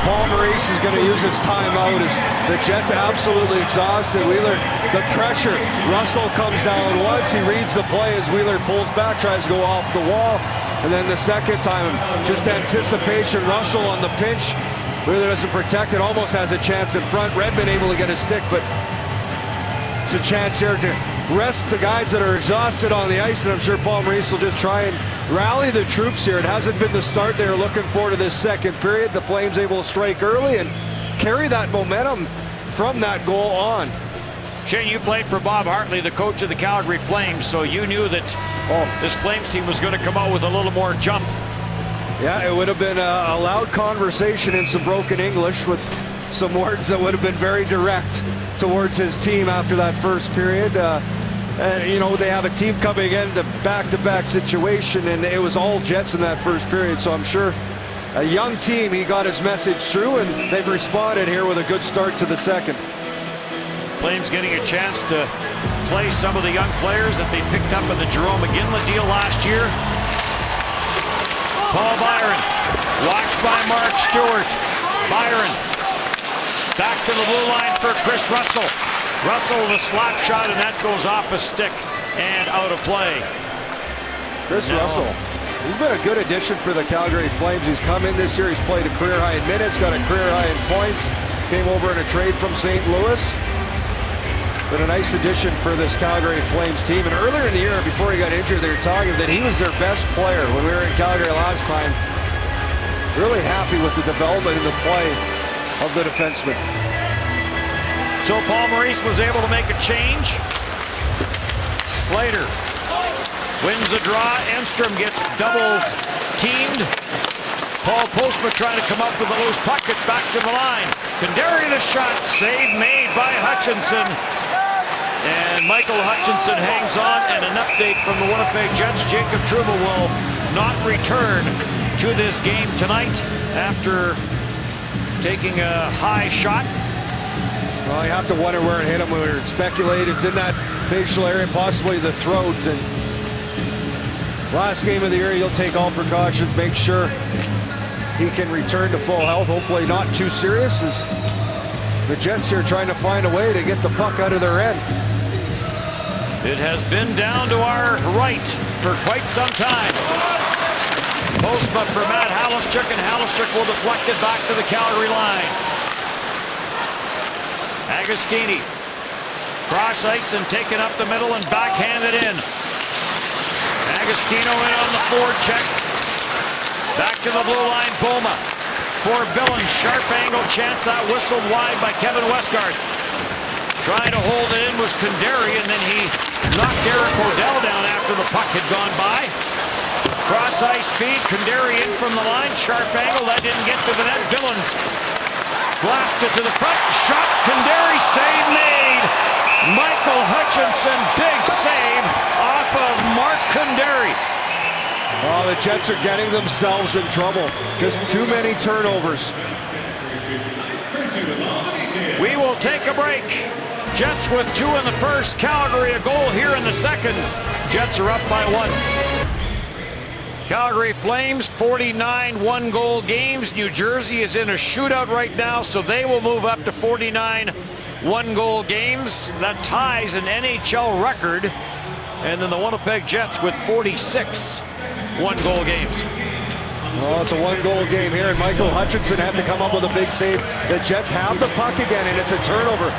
Paul Maurice is going to use his timeout as the Jets absolutely exhausted. Wheeler, the pressure. Russell comes down once. He reads the play as Wheeler pulls back, tries to go off the wall. And then the second time, just anticipation. Russell on the pinch. Wheeler doesn't protect it, almost has a chance in front. Redmond able to get a stick, but it's a chance here to rest the guys that are exhausted on the ice, and I'm sure Paul Maurice will just try and rally the troops here. It hasn't been the start they were looking for to this second period. The Flames able to strike early and carry that momentum from that goal on. Shane, you played for Bob Hartley, the coach of the Calgary Flames, so you knew that this Flames team was going to come out with a little more jump. Yeah, it would have been a loud conversation in some broken English with some words that would have been very direct towards his team after that first period. And, you know, they have a team coming in the back-to-back situation, and it was all Jets in that first period. So I'm sure a young team, he got his message through, and they've responded here with a good start to the second. Flames getting a chance to play some of the young players that they picked up in the Jerome McGinley deal last year. Paul Byron, watched by Mark Stewart. Byron, back to the blue line for Chris Russell. Russell, the slap shot, and that goes off a stick and out of play. Chris Russell, he's been a good addition for the Calgary Flames. He's come in this year, he's played a career high in minutes, got a career high in points, came over in a trade from St. Louis. Been a nice addition for this Calgary Flames team. And earlier in the year, before he got injured, they were talking that he was their best player when we were in Calgary last time. Really happy with the development and the play of the defenseman. So Paul Maurice was able to make a change. Slater wins the draw. Enstrom gets double teamed. Paul Postma trying to come up with a loose puck. It's back to the line. Kandari the shot. Save made by Hutchinson. And Michael Hutchinson hangs on. And an update from the Winnipeg Jets. Jacob Trouba will not return to this game tonight after taking a high shot. Well, you have to wonder where it hit him. We would speculate it's in that facial area, possibly the throat. And last game of the year, you'll take all precautions, make sure he can return to full health. Hopefully not too serious, as the Jets here trying to find a way to get the puck out of their end. It has been down to our right for quite some time. Postma for Matt Halischuk, and Halischuk will deflect it back to the Calgary line. Agostini, cross ice and taken up the middle and backhanded in. Agostino in on the forward check. Back to the blue line, Boma for Billings. Sharp angle chance, that whistled wide by Kevin Westgarth. Trying to hold it in was Kandari, and then he knocked Eric Odell down after the puck had gone by. Cross ice feed, Kandari in from the line, sharp angle, that didn't get to the net. Billings blasts it to the front, shot, Kandari, save made. Michael Hutchinson, big save off of Mark Kandari. Oh, the Jets are getting themselves in trouble. Just too many turnovers. We will take a break. Jets with 2 in the first, Calgary a goal here in the second. Jets are up by 1. Calgary Flames 49 one-goal games. New Jersey is in a shootout right now, so they will move up to 49 one-goal games. That ties an NHL record. And then the Winnipeg Jets with 46 one-goal games. Well, it's a one-goal game here, and Michael Hutchinson had to come up with a big save. The Jets have the puck again, and it's a turnover.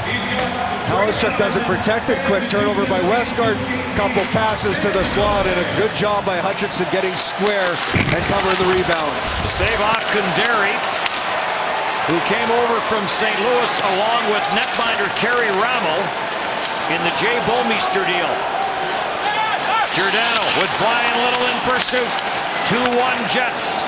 Halischuk does it protected. Quick turnover by Westgarth. Couple passes to the slot, and a good job by Hutchinson getting square and covering the rebound. Save off Kandari, who came over from St. Louis along with netminder Kerry Rammel in the Jay Bomeister deal. Giordano with Brian Little in pursuit. 2-1 Jets.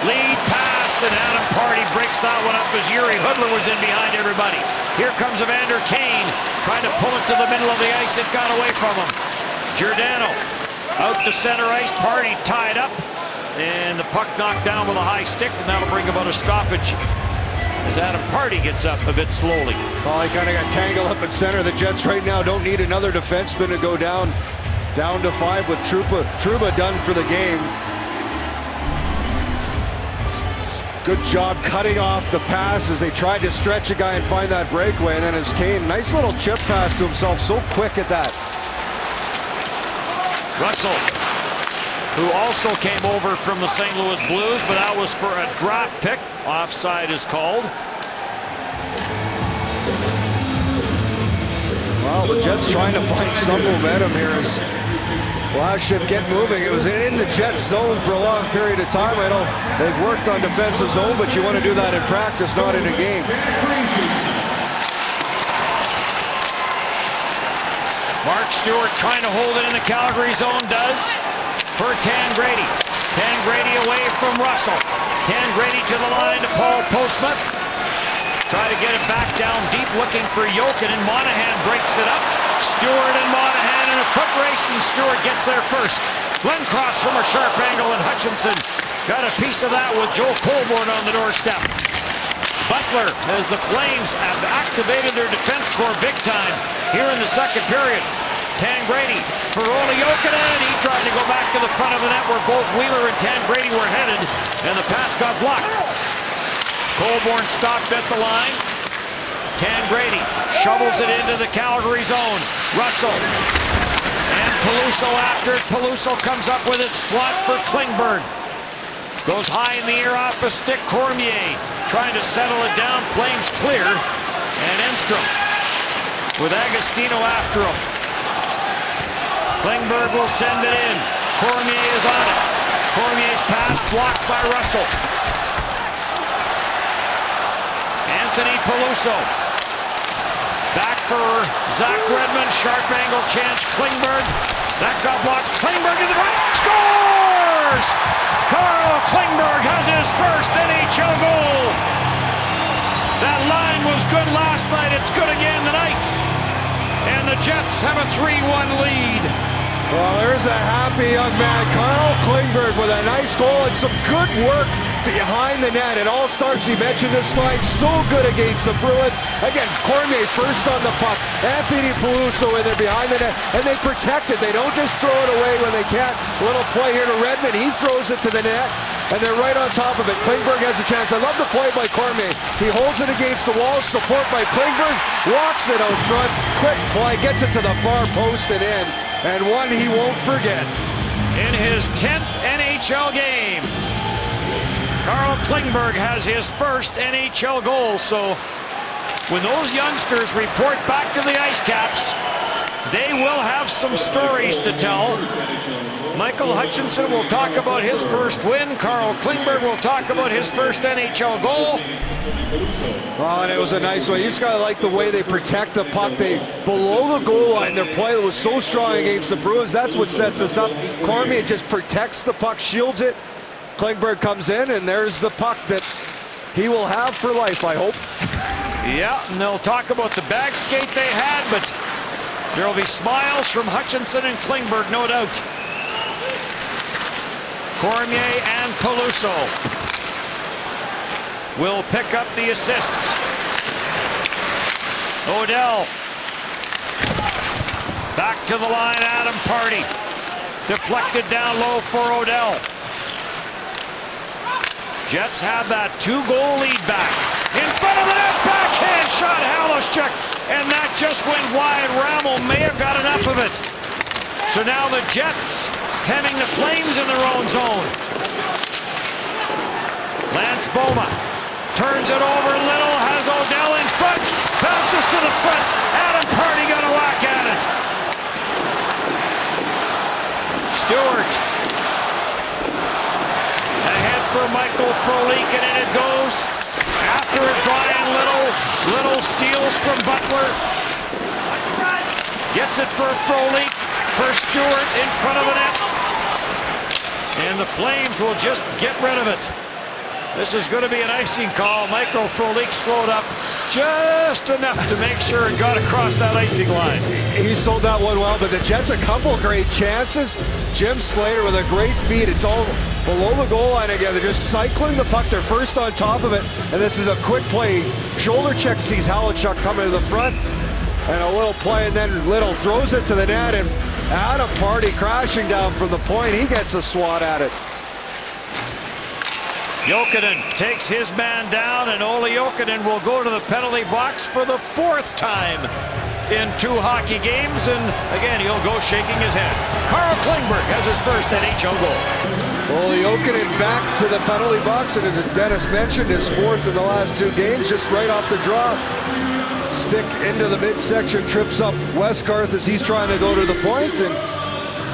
Lead pass, and Adam Pardy breaks that one up as Yuri Hoodler was in behind everybody. Here comes Evander Kane, trying to pull it to the middle of the ice. It got away from him. Giordano out to center ice. Pardy tied up, and the puck knocked down with a high stick, and that'll bring about a stoppage as Adam Pardy gets up a bit slowly. Well, he kind of got tangled up at center. The Jets right now don't need another defenseman to go down to 5 with Trouba done for the game. Good job cutting off the pass as they tried to stretch a guy and find that breakaway. And then it's Kane, nice little chip pass to himself, so quick at that. Russell, who also came over from the St. Louis Blues, but that was for a draft pick. Offside is called. Well, the Jets trying to find some momentum here as last shift get moving. It was in the Jets zone for a long period of time. I know they've worked on defensive zone, but you want to do that in practice, not in a game. Mark Stewart trying to hold it in the Calgary zone, does for Tangradi. Tangradi away from Russell. Tangradi to the line to Paul Postma. Try to get it back down deep, looking for Jokin, and Monahan breaks it up. Stewart and Monahan in a foot race, and Stewart gets there first. Glenn Cross from a sharp angle, and Hutchinson got a piece of that with Joel Colborne on the doorstep. Butler, as the Flames have activated their defense core big time here in the second period. Tangradi for Olli Jokinen. He tried to go back to the front of the net where both Wheeler and Tangradi were headed, and the pass got blocked. Colborne stopped at the line. Tangradi shovels it into the Calgary zone. Russell and Peluso after it. Peluso comes up with it. Slot for Klingberg. Goes high in the air off a stick. Cormier trying to settle it down. Flames clear. And Enstrom with Agostino after him. Klingberg will send it in. Cormier is on it. Cormier's pass blocked by Russell. Anthony Peluso for Zach Redmond. Sharp angle chance. Klingberg. That got blocked. Klingberg in the front. Scores! Carl Klingberg has his first NHL goal. That line was good last night. It's good again tonight. And the Jets have a 3-1 lead. Well, there's a happy young man, Carl Klingberg, with a nice goal and some good work behind the net. It all starts, he mentioned this line, so good against the Bruins. Again, Cormier first on the puck. Anthony Peluso in there behind the net, and they protect it. They don't just throw it away when they can't. A little play here to Redmond. He throws it to the net, and they're right on top of it. Klingberg has a chance. I love the play by Cormier. He holds it against the wall. Support by Klingberg. Walks it out front. Quick play. Gets it to the far post and in. And one he won't forget. In his 10th NHL game, Carl Klingberg has his first NHL goal. So when those youngsters report back to the Ice Caps, they will have some stories to tell. Michael Hutchinson will talk about his first win. Carl Klingberg will talk about his first NHL goal. Oh, and it was a nice one. You just gotta like the way they protect the puck. They below the goal line. Their play was so strong against the Bruins. That's what sets us up. Cormier just protects the puck, shields it. Klingberg comes in, and there's the puck that he will have for life, I hope. Yeah, and they'll talk about the bag skate they had, but there will be smiles from Hutchinson and Klingberg, no doubt. Cormier and Peluso will pick up the assists. Odell. Back to the line, Adam Pardy. Deflected down low for Odell. Jets have that 2-goal lead back. In front of the net, backhand shot, Halishchuk. And that just went wide. Rammel may have got enough of it. So now the Jets having the Flames in their own zone. Lance Boma turns it over. Little has Odell in front. Bounces to the front. Adam Pardy got a whack at it. Stewart. Ahead for Michael Frolik, and in it goes. After it, Brian Little. Little steals from Butler. Gets it for Frolik. For Stewart in front of the net. And the Flames will just get rid of it. This is going to be an icing call. Michael Frolik slowed up just enough to make sure it got across that icing line. He sold that one well, but the Jets a couple great chances. Jim Slater with a great feed. It's all below the goal line again. They're just cycling the puck. They're first on top of it. And this is a quick play. Shoulder check sees Halishchuk coming to the front. And a little play, and then Little throws it to the net, and Adam Pardy crashing down from the point. He gets a swat at it. Jokinen takes his man down, and Olli Jokinen will go to the penalty box for the 4th time in 2 hockey games, and again, he'll go shaking his head. Carl Klingberg has his first NHL goal. Olli Jokinen back to the penalty box, and as Dennis mentioned, his 4th in the last 2 games, just right off the draw. Stick into the midsection, trips up Westgarth as he's trying to go to the point, and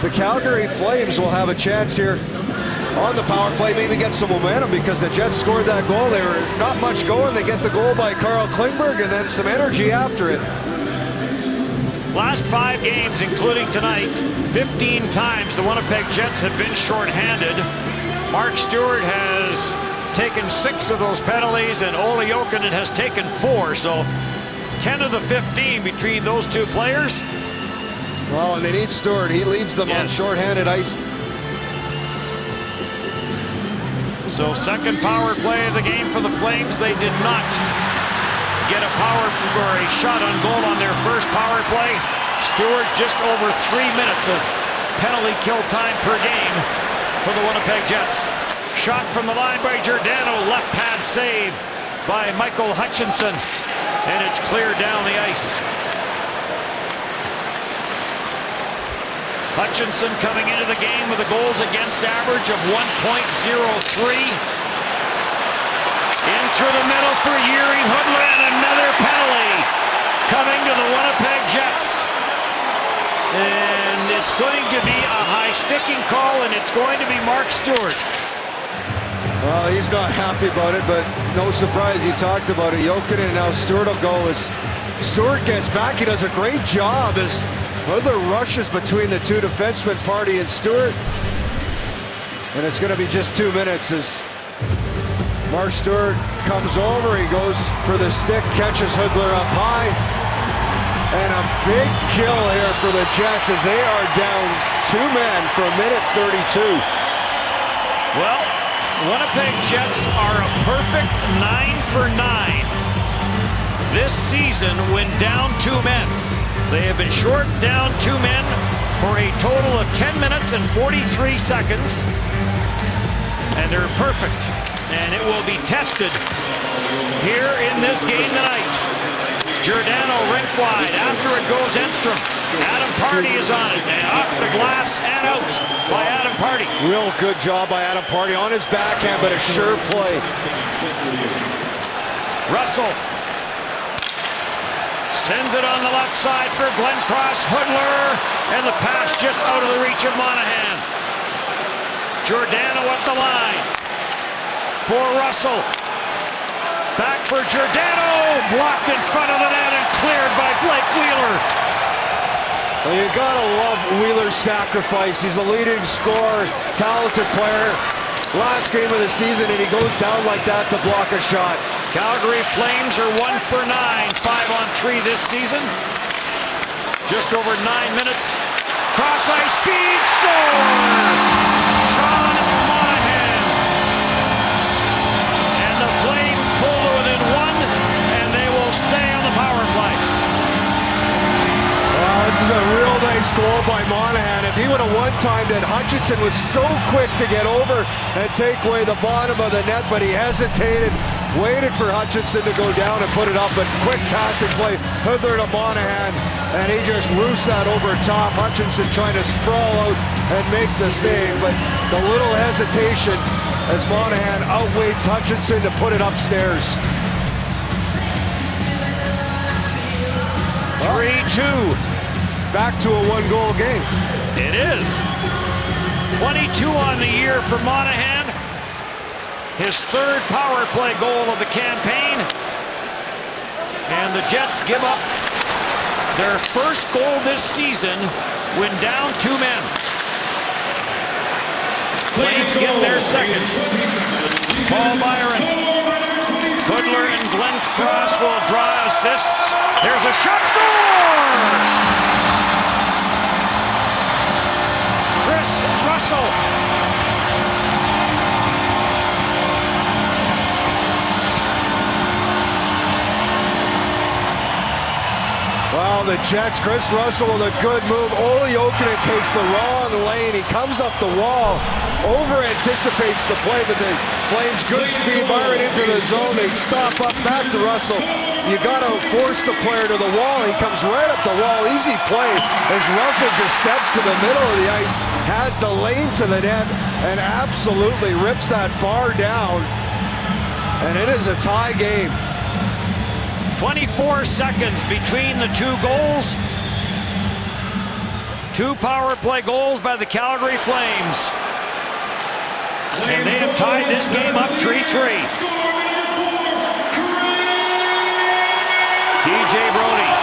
the Calgary Flames will have a chance here on the power play, maybe get some momentum because the Jets scored that goal. They were not much going. They get the goal by Carl Klingberg and then some energy after it. Last 5 games, including tonight, 15 times the Winnipeg Jets have been shorthanded. Mark Stewart has taken 6 of those penalties, and Olli Jokinen has taken 4, so 10 of the 15 between those 2 players. Well, and they need Stewart. He leads them on shorthanded ice. So second power play of the game for the Flames. They did not get a power or a shot on goal on their first power play. Stewart just over 3 minutes of penalty kill time per game for the Winnipeg Jets. Shot from the line by Giordano. Left pad save by Michael Hutchinson. And it's cleared down the ice. Hutchinson coming into the game with a goals against average of 1.03. In through the middle for Jiri Hudler, and another penalty coming to the Winnipeg Jets. And it's going to be a high sticking call, and it's going to be Mark Stewart. Well, he's not happy about it, but no surprise, he talked about it. Jokinen, now Stewart will go as Stewart gets back. He does a great job as Hoodler rushes between the two defensemen, Party and Stewart. And it's going to be just 2 minutes as Mark Stewart comes over. He goes for the stick, catches Hoodler up high. And a big kill here for the Jets as they are down 2 men for a minute 32. Well, Winnipeg Jets are a perfect 9 for 9 this season when down 2 men. They have been short down 2 men for a total of 10 minutes and 43 seconds. And they're perfect. And it will be tested here in this game tonight. Giordano rink wide. After it goes Enstrom. Adam Party is on it. And off the glass and out by Adam Party. Real good job by Adam Party on his backhand, but a sure play. Russell sends it on the left side for Glenn Cross. Hoodler. And the pass just out of the reach of Monahan. Giordano at the line. For Russell. Back for Giordano, blocked in front of the net and cleared by Blake Wheeler. Well, you gotta love Wheeler's sacrifice. He's a leading scorer, talented player. Last game of the season, and he goes down like that to block a shot. Calgary Flames are 1 for 9, 5-on-3 this season. Just over 9 minutes. Cross ice feed, score! Sean Monahan. And the Flames pull to within 1, and they will stay on the power play. This is a real nice goal by Monahan. If he would have one-timed it, Hutchinson was so quick to get over and take away the bottom of the net, but he hesitated, waited for Hutchinson to go down and put it up, but quick passing play, Hoodler to Monahan, and he just roofs that over top. Hutchinson trying to sprawl out and make the save, but the little hesitation as Monahan outweighs Hutchinson to put it upstairs. 3-2. Back to a 1-goal game. It is. 22 on the year for Monahan. His 3rd power play goal of the campaign. And the Jets give up their first goal this season when down 2 men. Flames get their second. Paul Byron. Hoodler and Glenn Cross will draw assists. There's a shot, score! Chris Russell. Well, the Jets, Chris Russell with a good move. Olli Jokinen takes the wrong lane. He comes up the wall, over-anticipates the play, but the Flames, good speed, Byron into the zone. They stop up, back to Russell. You got to force the player to the wall. He comes right up the wall. Easy play as Russell just steps to the middle of the ice, has the lane to the net, and absolutely rips that bar down. And it is a tie game. 24 seconds between the 2 goals. 2 power play goals by the Calgary Flames. And they have tied this game up 3-3. TJ Brodie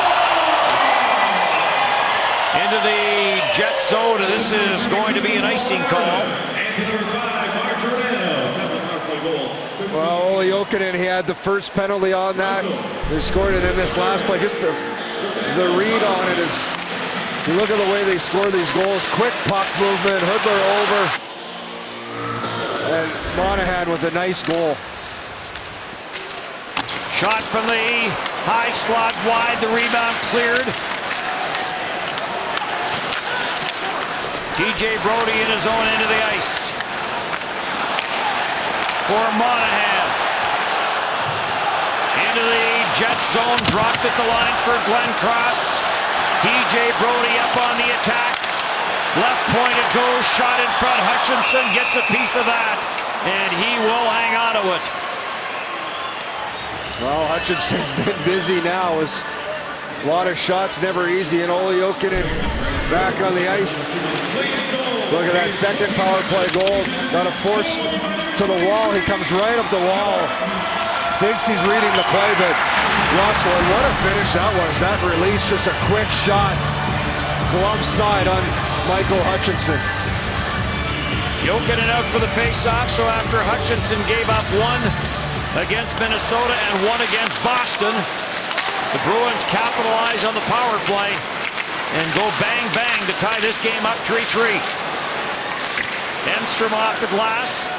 into the Jet zone, and this is going to be an icing call. Well, Olli Jokinen, he had the first penalty on that. They scored it in this last play. Just the read on it is, you look at the way they score these goals. Quick puck movement, Hoodler over. And Monahan with a nice goal. Shot from the high slot wide, the rebound cleared. TJ Brodie in his own end of the ice. For Monahan. Into the Jet zone, dropped at the line for Glenn Cross. TJ Brodie up on the attack. Left point it goes, shot in front. Hutchinson gets a piece of that, and he will hang on to it. Well, Hutchinson's been busy now. As a lot of shots, never easy, and Olli Jokinen back on the ice. Look at that second power play goal. Got a force to the wall. He comes right up the wall. thinks he's reading the play, but Russell, and what a finish that was. That release, just a quick shot. Glove side on Michael Hutchinson. Jokinen out for the face-off, so after Hutchinson gave up one against Minnesota and one against Boston, the Bruins capitalize on the power play and go bang-bang to tie this game up 3-3. Enstrom off the glass.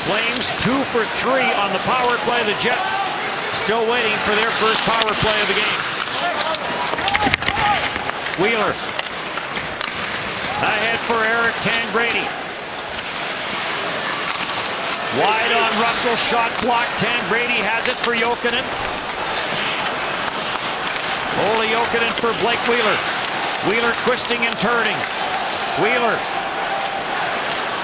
Flames 2 for 3 on the power play. The Jets still waiting for their first power play of the game. Wheeler. Ahead for Eric Tangradi. Wide on Russell, shot blocked. Tangradi has it for Jokinen. Ole Jokinen for Blake Wheeler. Wheeler twisting and turning. Wheeler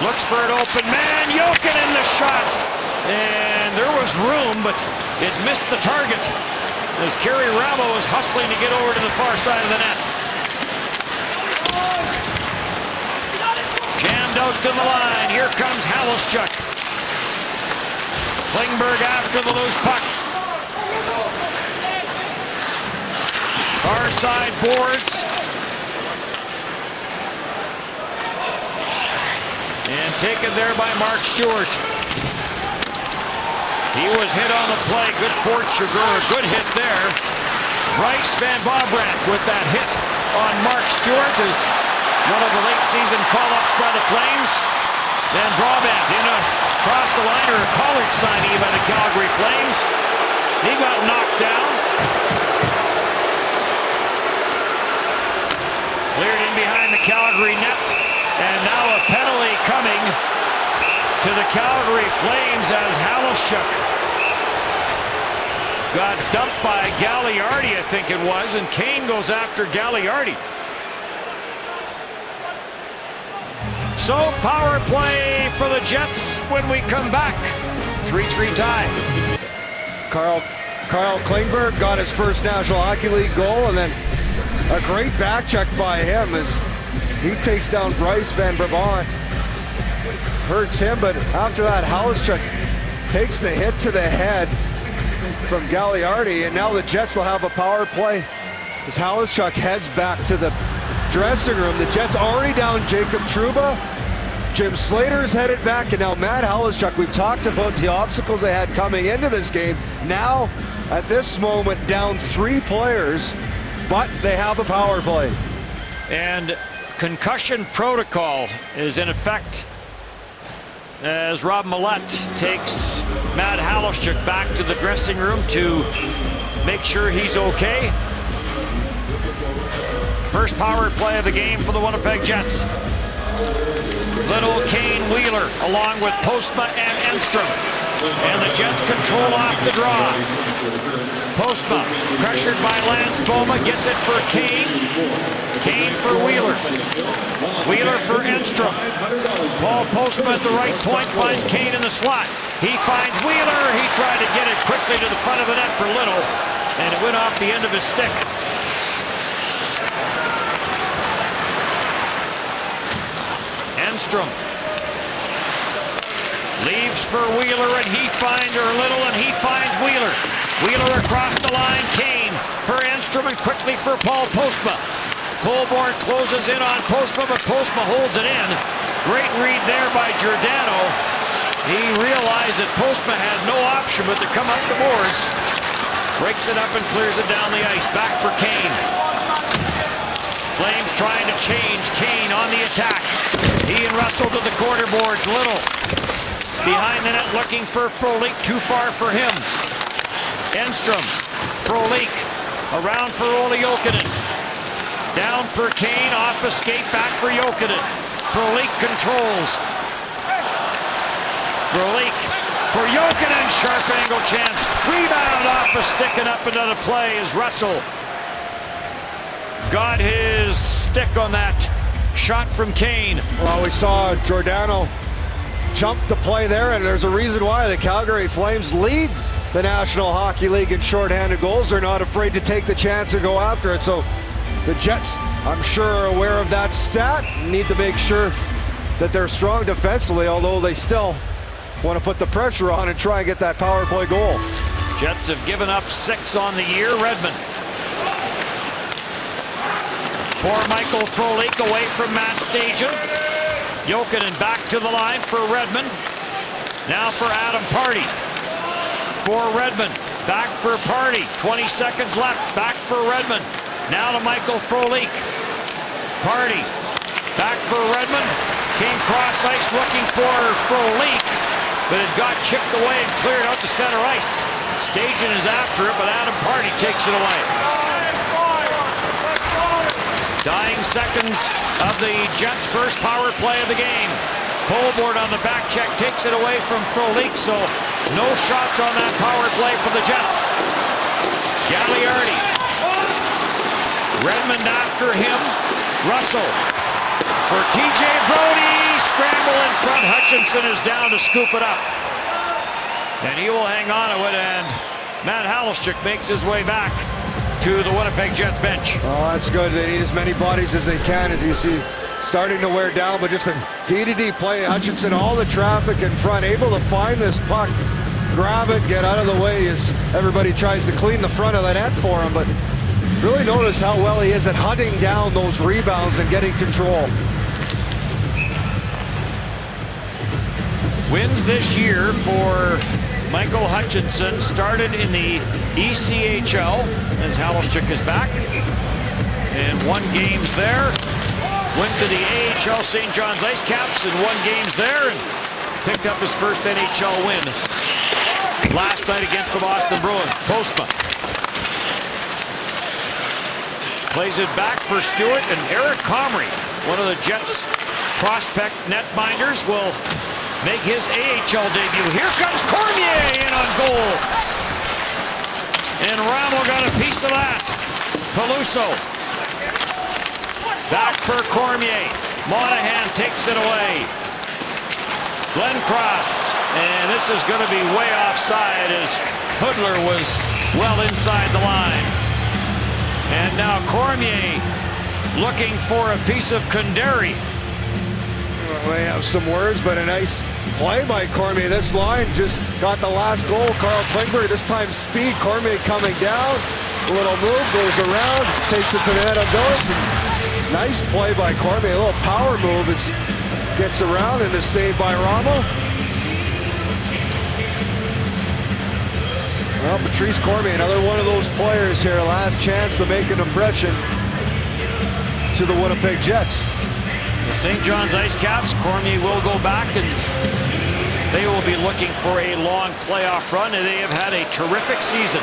looks for an open man. Jokinen the shot. And there was room, but it missed the target as Kerry Ramo was hustling to get over to the far side of the net. Jammed out to the line. Here comes Haluschuk. Klingberg after the loose puck. Far side boards. And taken there by Mark Stewart. He was hit on the play. Good Fort Sugar. Good hit there. Bryce Van Bobrand with that hit on Mark Stewart is one of the late season call-ups by the Flames. Then Brabant in across the line, or a college signee by the Calgary Flames. He got knocked down. Cleared in behind the Calgary net. And now a penalty coming to the Calgary Flames as Haluschuk got dumped by Gagliardi, I think it was, and Kane goes after Gagliardi. So power play for the Jets when we come back. 3-3 tie. Carl Klingberg got his first National Hockey League goal, and then a great back check by him as he takes down Bryce Van Bobrand. Hurts him, but after that, Haluschuk takes the hit to the head from Gagliardi, and now the Jets will have a power play as Haluschuk heads back to the dressing room. The Jets already down Jacob Trouba. Jim Slater's headed back, and now Matt Haluschuk. We've talked about the obstacles they had coming into this game. Now, at this moment, down 3 players, but they have a power play. And concussion protocol is in effect as Rob Millette takes Matt Haluschuk back to the dressing room to make sure he's okay. First power play of the game for the Winnipeg Jets. Little, Kane, Wheeler, along with Postma and Enstrom. And the Jets control off the draw. Postma, pressured by Lance Boma, gets it for Kane. Kane for Wheeler. Wheeler for Enstrom. Paul Postma at the right point finds Kane in the slot. He finds Wheeler. He tried to get it quickly to the front of the net for Little, and it went off the end of his stick. Enstrom leaves for Wheeler, and he finds Little, and he finds Wheeler. Wheeler across the line. Kane for Enstrom, and quickly for Paul Postma. Colborne closes in on Postma, but Postma holds it in. Great read there by Giordano. He realized that Postma had no option but to come up the boards. Breaks it up and clears it down the ice. Back for Kane. Flames trying to change. Kane on the attack. He and Russell to the corner boards. Little behind the net looking for Frolik. Too far for him. Enstrom. Frolik. Around for Ole Jokinen. Down for Kane. Off a skate. Back for Jokinen. Frolik controls. Frolik for Jokinen. Sharp angle chance. Rebound off a stick and up another play as Russell got his stick on that shot from Kane. Well, we saw Giordano jump the play there, and there's a reason why the Calgary Flames lead the National Hockey League in shorthanded goals. They're not afraid to take the chance and go after it. So the Jets, I'm sure, are aware of that stat. Need to make sure that they're strong defensively, although they still want to put the pressure on and try and get that power play goal. Jets have given up 6 on the year. Redmond. For Michael Frolik, away from Matt Stajan. Jokinen back to the line for Redmond. Now for Adam Pardy. For Redmond. Back for Pardy. 20 seconds left. Back for Redmond. Now to Michael Frolik. Pardy. Back for Redmond. Came cross ice looking for Frolik, but it got chipped away and cleared out to center ice. Stajan is after it, but Adam Pardy takes it away. Dying seconds of the Jets' first power play of the game. Colborne on the back check takes it away from Frolik, so no shots on that power play for the Jets. Gagliardi. Redmond after him. Russell. For TJ Brodie. Scramble in front. Hutchinson is down to scoop it up. And he will hang on to it, and Matt Halishchuk makes his way back to the Winnipeg Jets bench. Oh, that's good. They need as many bodies as they can, as you see, starting to wear down, but just a D-to-D play. Hutchinson, all the traffic in front, able to find this puck, grab it, get out of the way as everybody tries to clean the front of the net for him, but really notice how well he is at hunting down those rebounds and getting control. Wins this year for Michael Hutchinson started in the ECHL as Halishchuk is back and won games there. Went to the AHL St. John's Ice Caps and won games there and picked up his first NHL win last night against the Boston Bruins. Postma plays it back for Stewart, and Eric Comrie, one of the Jets' prospect netminders, will make his AHL debut. Here comes Cormier in on goal. And Rommel got a piece of that. Peluso. Back for Cormier. Monahan takes it away. Glenn Cross. And this is going to be way offside as Hudler was well inside the line. And now Cormier looking for a piece of Kunderi. They have some words, but a nice play by Cormier. This line just got the last goal. Carl Klingberg, this time speed. Cormier coming down. A little move, goes around, takes it to the net of Village. Nice play by Cormier. A little power move as gets around, and the save by Rommel. Well, Patrice Cormier, another one of those players here. Last chance to make an impression to the Winnipeg Jets. The St. John's Ice Caps, Cormier will go back, and they will be looking for a long playoff run, and they have had a terrific season.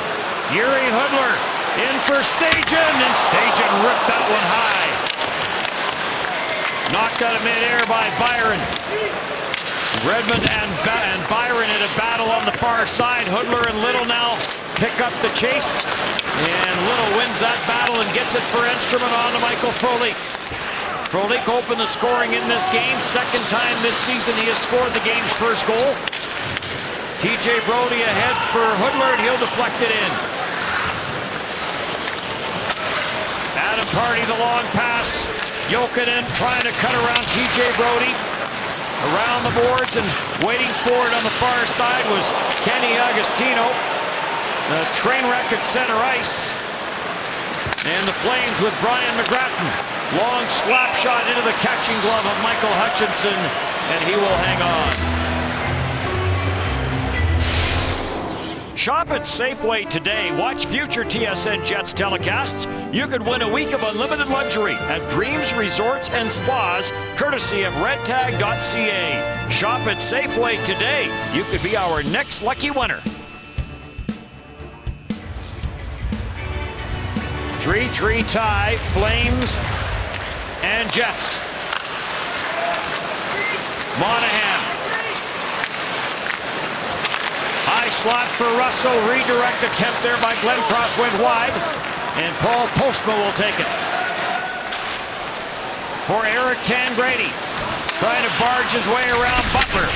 Yuri Hudler in for Stajan, and Stajan ripped that one high. Knocked out of midair by Byron. Redmond and Byron in a battle on the far side. Hudler and Little now pick up the chase, and Little wins that battle and gets it for Enstrom on to Michael Frolik. Frolik opened the scoring in this game. Second time this season he has scored the game's first goal. TJ Brodie ahead for Hudler, and he'll deflect it in. Adam Pardy, the long pass. Jokinen trying to cut around TJ Brodie. Around the boards and waiting for it on the far side was Kenny Agostino. The train wreck at center ice. And the Flames with Brian McGrattan. Long slap shot into the catching glove of Michael Hutchinson, and he will hang on. Shop at Safeway today. Watch future TSN Jets telecasts. You could win a week of unlimited luxury at Dreams Resorts and Spas, courtesy of redtag.ca. Shop at Safeway today. You could be our next lucky winner. 3-3 tie, Flames and Jets. Monahan. High slot for Russell. Redirect attempt there by Glenn Cross, went wide. And Paul Postma will take it. For Eric Tangradi. Trying to barge his way around Butler.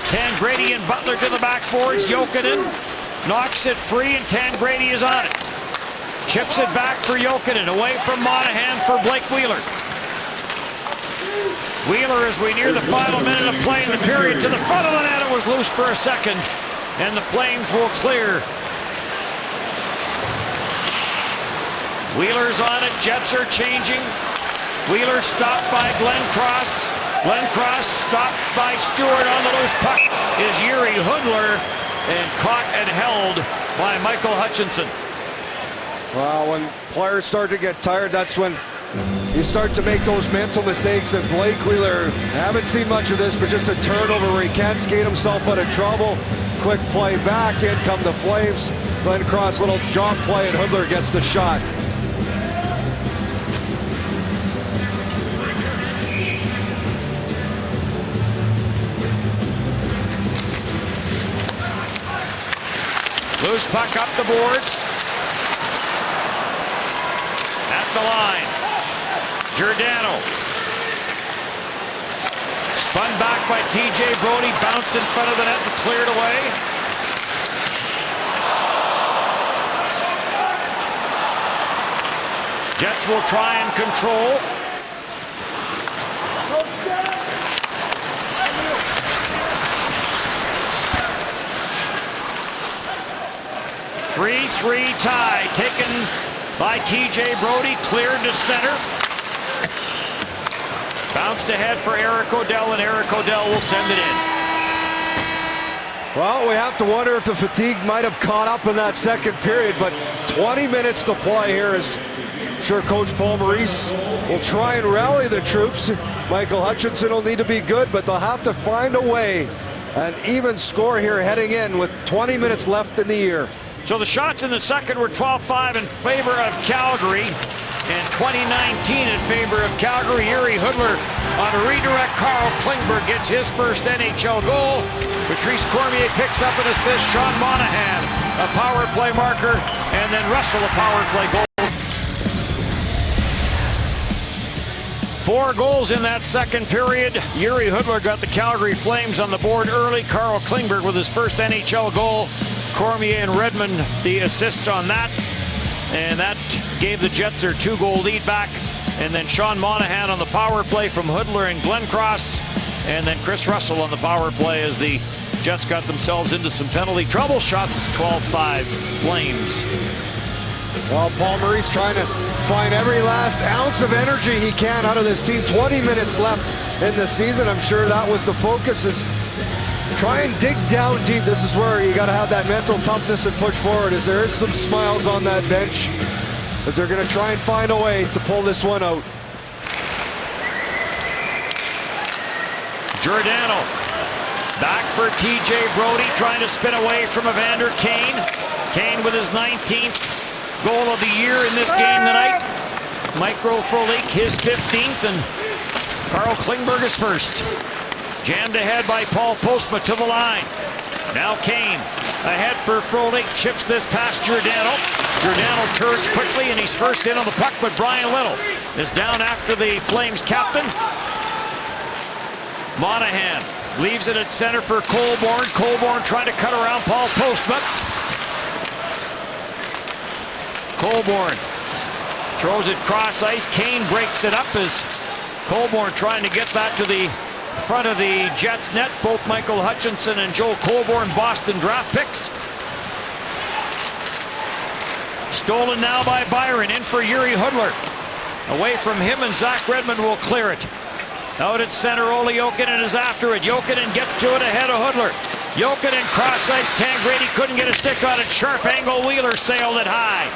Tangradi and Butler to the backboards. Jokinen knocks it free, and Tangradi is on it. Chips it back for Jokinen. Away from Monahan for Blake Wheeler. Wheeler, as we near the final minute of play in the period, to the front of the net. It was loose for a second, and the Flames will clear. Wheeler's on it. Jets are changing. Wheeler stopped by Glenn Cross. Glenn Cross stopped by Stewart. On the loose puck is Jiri Hudler, and caught and held by Michael Hutchinson. Well, when players start to get tired, that's when you start to make those mental mistakes. And Blake Wheeler, I haven't seen much of this, but just a turnover where he can't skate himself out of trouble. Quick play back, in come the Flames. Glenn Cross, little jog play, and Hudler gets the shot. Loose puck up the boards. At the line. Giordano. Spun back by TJ Brodie. Bounced in front of the net and cleared away. Jets will try and control. 3-3 tie taken by TJ Brodie, cleared to center. Bounced ahead for Eric O'Dell, and Eric O'Dell will send it in. Well, we have to wonder if the fatigue might have caught up in that second period, but 20 minutes to play here. Is I'm sure Coach Paul Maurice will try and rally the troops. Michael Hutchinson will need to be good, but they'll have to find a way. An even score here heading in with 20 minutes left in the year. So the shots in the second were 12-5 in favor of Calgary, and 2019 in favor of Calgary. Jiri Hudler on a redirect. Carl Klingberg gets his first NHL goal. Patrice Cormier picks up an assist. Sean Monahan a power play marker, and then Russell a power play goal. 4 goals in that second period. Jiri Hudler got the Calgary Flames on the board early. Carl Klingberg with his first NHL goal. Cormier and Redmond the assists on that, and that gave the Jets their 2-goal lead back. And then Sean Monahan on the power play from Hudler and Glenn Cross, and then Chris Russell on the power play as the Jets got themselves into some penalty trouble. Shots 12-5 Flames. Well, Paul Maurice trying to find every last ounce of energy he can out of this team. 20 minutes left in the season. I'm sure that was the focus, is try and dig down deep. This is where you got to have that mental toughness and push forward, as there is some smiles on that bench, as they're going to try and find a way to pull this one out. Giordano back for TJ Brodie, trying to spin away from Evander Kane. Kane with his 19th goal of the year in this game tonight. Micro Frolik his 15th, and Carl Klingberg is first. Jammed ahead by Paul Postma to the line. Now Kane ahead for Frolik, chips this past Giordano. Giordano turns quickly, and he's first in on the puck, but Brian Little is down after the Flames captain. Monahan leaves it at center for Colborne. Colborne trying to cut around Paul Postma. Colborne throws it cross ice. Kane breaks it up as Colborne trying to get that to the front of the Jets net. Both Michael Hutchinson and Joe Colborne, Boston draft picks. Stolen now by Byron, in for Jiri Hudler. Away from him, and Zach Redmond will clear it. Out at center, Olli Jokinen is after it. Jokinen gets to it ahead of Hudler. Jokinen cross ice. Tangradi couldn't get a stick on it. Sharp angle. Wheeler sailed it high.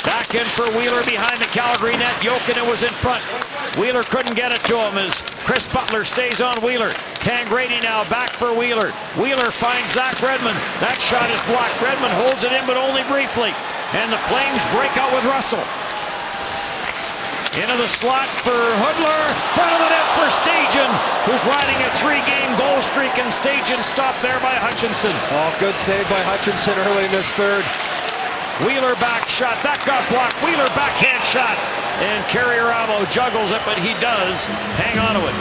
Back in for Wheeler behind the Calgary net. Jokinen was in front. Wheeler couldn't get it to him as Chris Butler stays on Wheeler. Tangradi now back for Wheeler. Wheeler finds Zach Redmond. That shot is blocked. Redmond holds it in, but only briefly. And the Flames break out with Russell. Into the slot for Hudler. Front of the net for Stajan, who's riding a 3-game goal streak, and Stajan stopped there by Hutchinson. Oh, good save by Hutchinson early in this third. Wheeler back shot. That got blocked. Wheeler backhand shot. And Carrioramo juggles it, but he does hang on to it.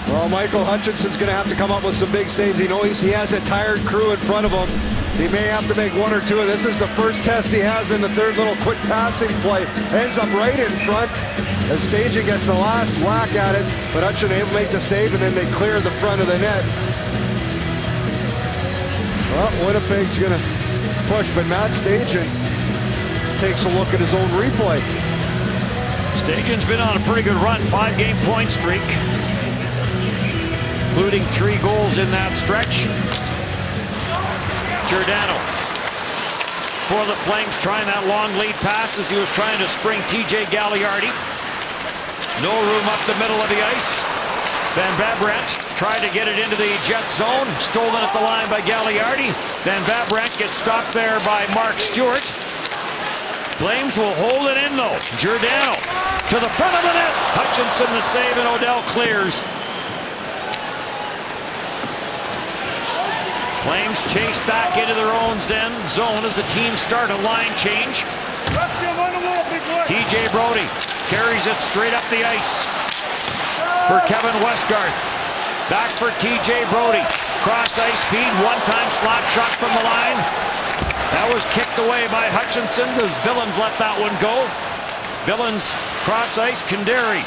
Well, Michael Hutchinson's going to have to come up with some big saves. He knows he has a tired crew in front of him. He may have to make 1 or 2. This is the first test he has in the third. Little quick passing play. Ends up right in front. as Staging gets the last whack at it, but Hutchinson able to make the save, and then they clear the front of the net. Well, Winnipeg's going to push, but Matt Staging takes a look at his own replay. Staging's been on a pretty good run, 5-game point streak, including 3 goals in that stretch. Giordano for the Flames, trying that long lead pass as he was trying to spring TJ Gagliardi. No room up the middle of the ice. Van Babrant tried to get it into the Jet zone, stolen at the line by Gagliardi. Van Babrant gets stopped there by Mark Stewart. Flames will hold it in though. Giordano to the front of the net. Hutchinson the save, and Odell clears. Flames chase back into their own zone as the team start a line change. TJ Brodie carries it straight up the ice for Kevin Westgarth. Back for TJ Brodie. Cross ice feed, one-time slap shot from the line. That was kicked away by Hutchinson as Billins let that one go. Billins cross ice, Kanderi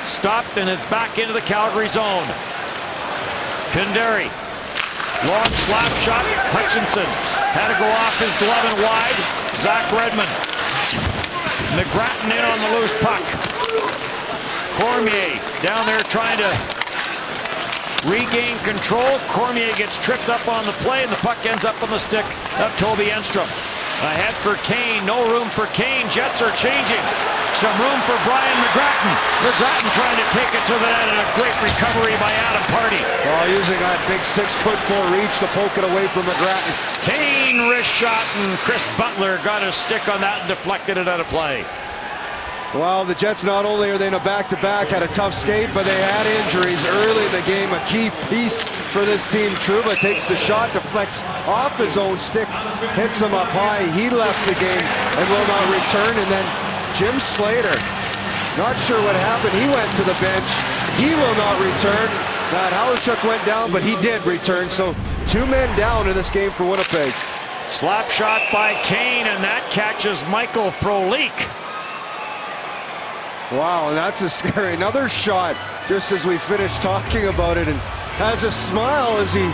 stopped, and it's back into the Calgary zone. Kanderi, long slap shot. Hutchinson had to go off his glove and wide. Zach Redmond. McGrattan in on the loose puck. Cormier down there trying to regain control. Cormier gets tripped up on the play, and the puck ends up on the stick of Toby Enstrom. Ahead for Kane, no room for Kane. Jets are changing. Some room for Brian McGrattan. McGrattan trying to take it to the net, and a great recovery by Adam Pardy. Well, using that big 6'4" reach to poke it away from McGrattan. Kane wrist shot, and Chris Butler got a stick on that and deflected it out of play. Well, the Jets, not only are they in a back-to-back, had a tough skate, but they had injuries early in the game. A key piece for this team. Trouba takes the shot, deflects off his own stick, hits him up high. He left the game and will not return. And then Jim Slater, not sure what happened. He went to the bench. He will not return. Matt Hallerchuk went down, but he did return. So 2 men down in this game for Winnipeg. Slap shot by Kane, and that catches Michael Frolik. Wow, and that's a scary. Another shot just as we finish talking about it, and has a smile as he,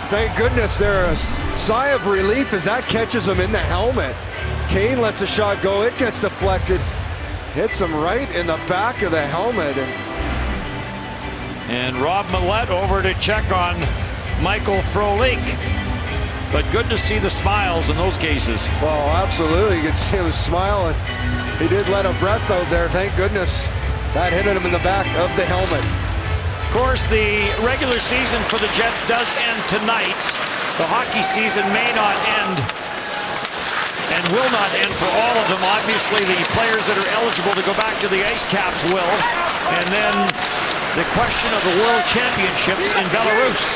thank goodness, there a sigh of relief as that catches him in the helmet. Kane lets a shot go, it gets deflected, hits him right in the back of the helmet. And Rob Millette over to check on Michael Frolik. But good to see the smiles in those cases. Well, absolutely, you can see him smile, and he did let a breath out there, thank goodness. That hit him in the back of the helmet. Of course, the regular season for the Jets does end tonight. The hockey season may not end and will not end for all of them. Obviously, the players that are eligible to go back to the Ice Caps will. And then the question of the World Championships in Belarus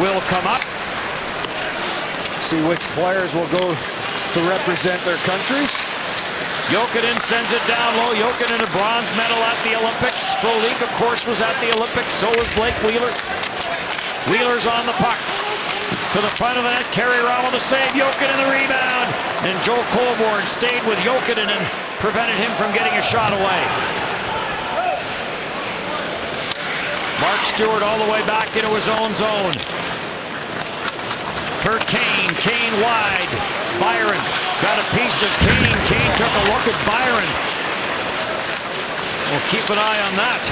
will come up. See which players will go to represent their countries. Jokinen sends it down low. Jokinen a bronze medal at the Olympics. Frolik, of course, was at the Olympics. So was Blake Wheeler. Wheeler's on the puck. To the front of the net. Kerry Rummel the save. Jokinen the rebound. And Joe Colborne stayed with Jokinen and prevented him from getting a shot away. Mark Stewart all the way back into his own zone. For Kane. Kane wide. Byron got a piece of Kane. Kane took a look at Byron. We'll keep an eye on that.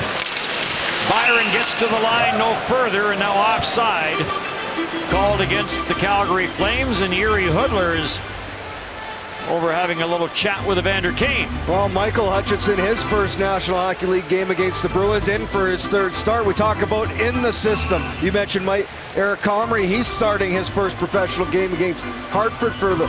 Byron gets to the line no further, and now offside. Called against the Calgary Flames, and Yuri Hoodler is over having a little chat with Evander Kane. Well, Michael Hutchinson, his first National Hockey League game against the Bruins, in for his 3rd start. We talk about in the system. You mentioned Eric Comrie. He's starting his first professional game against Hartford for the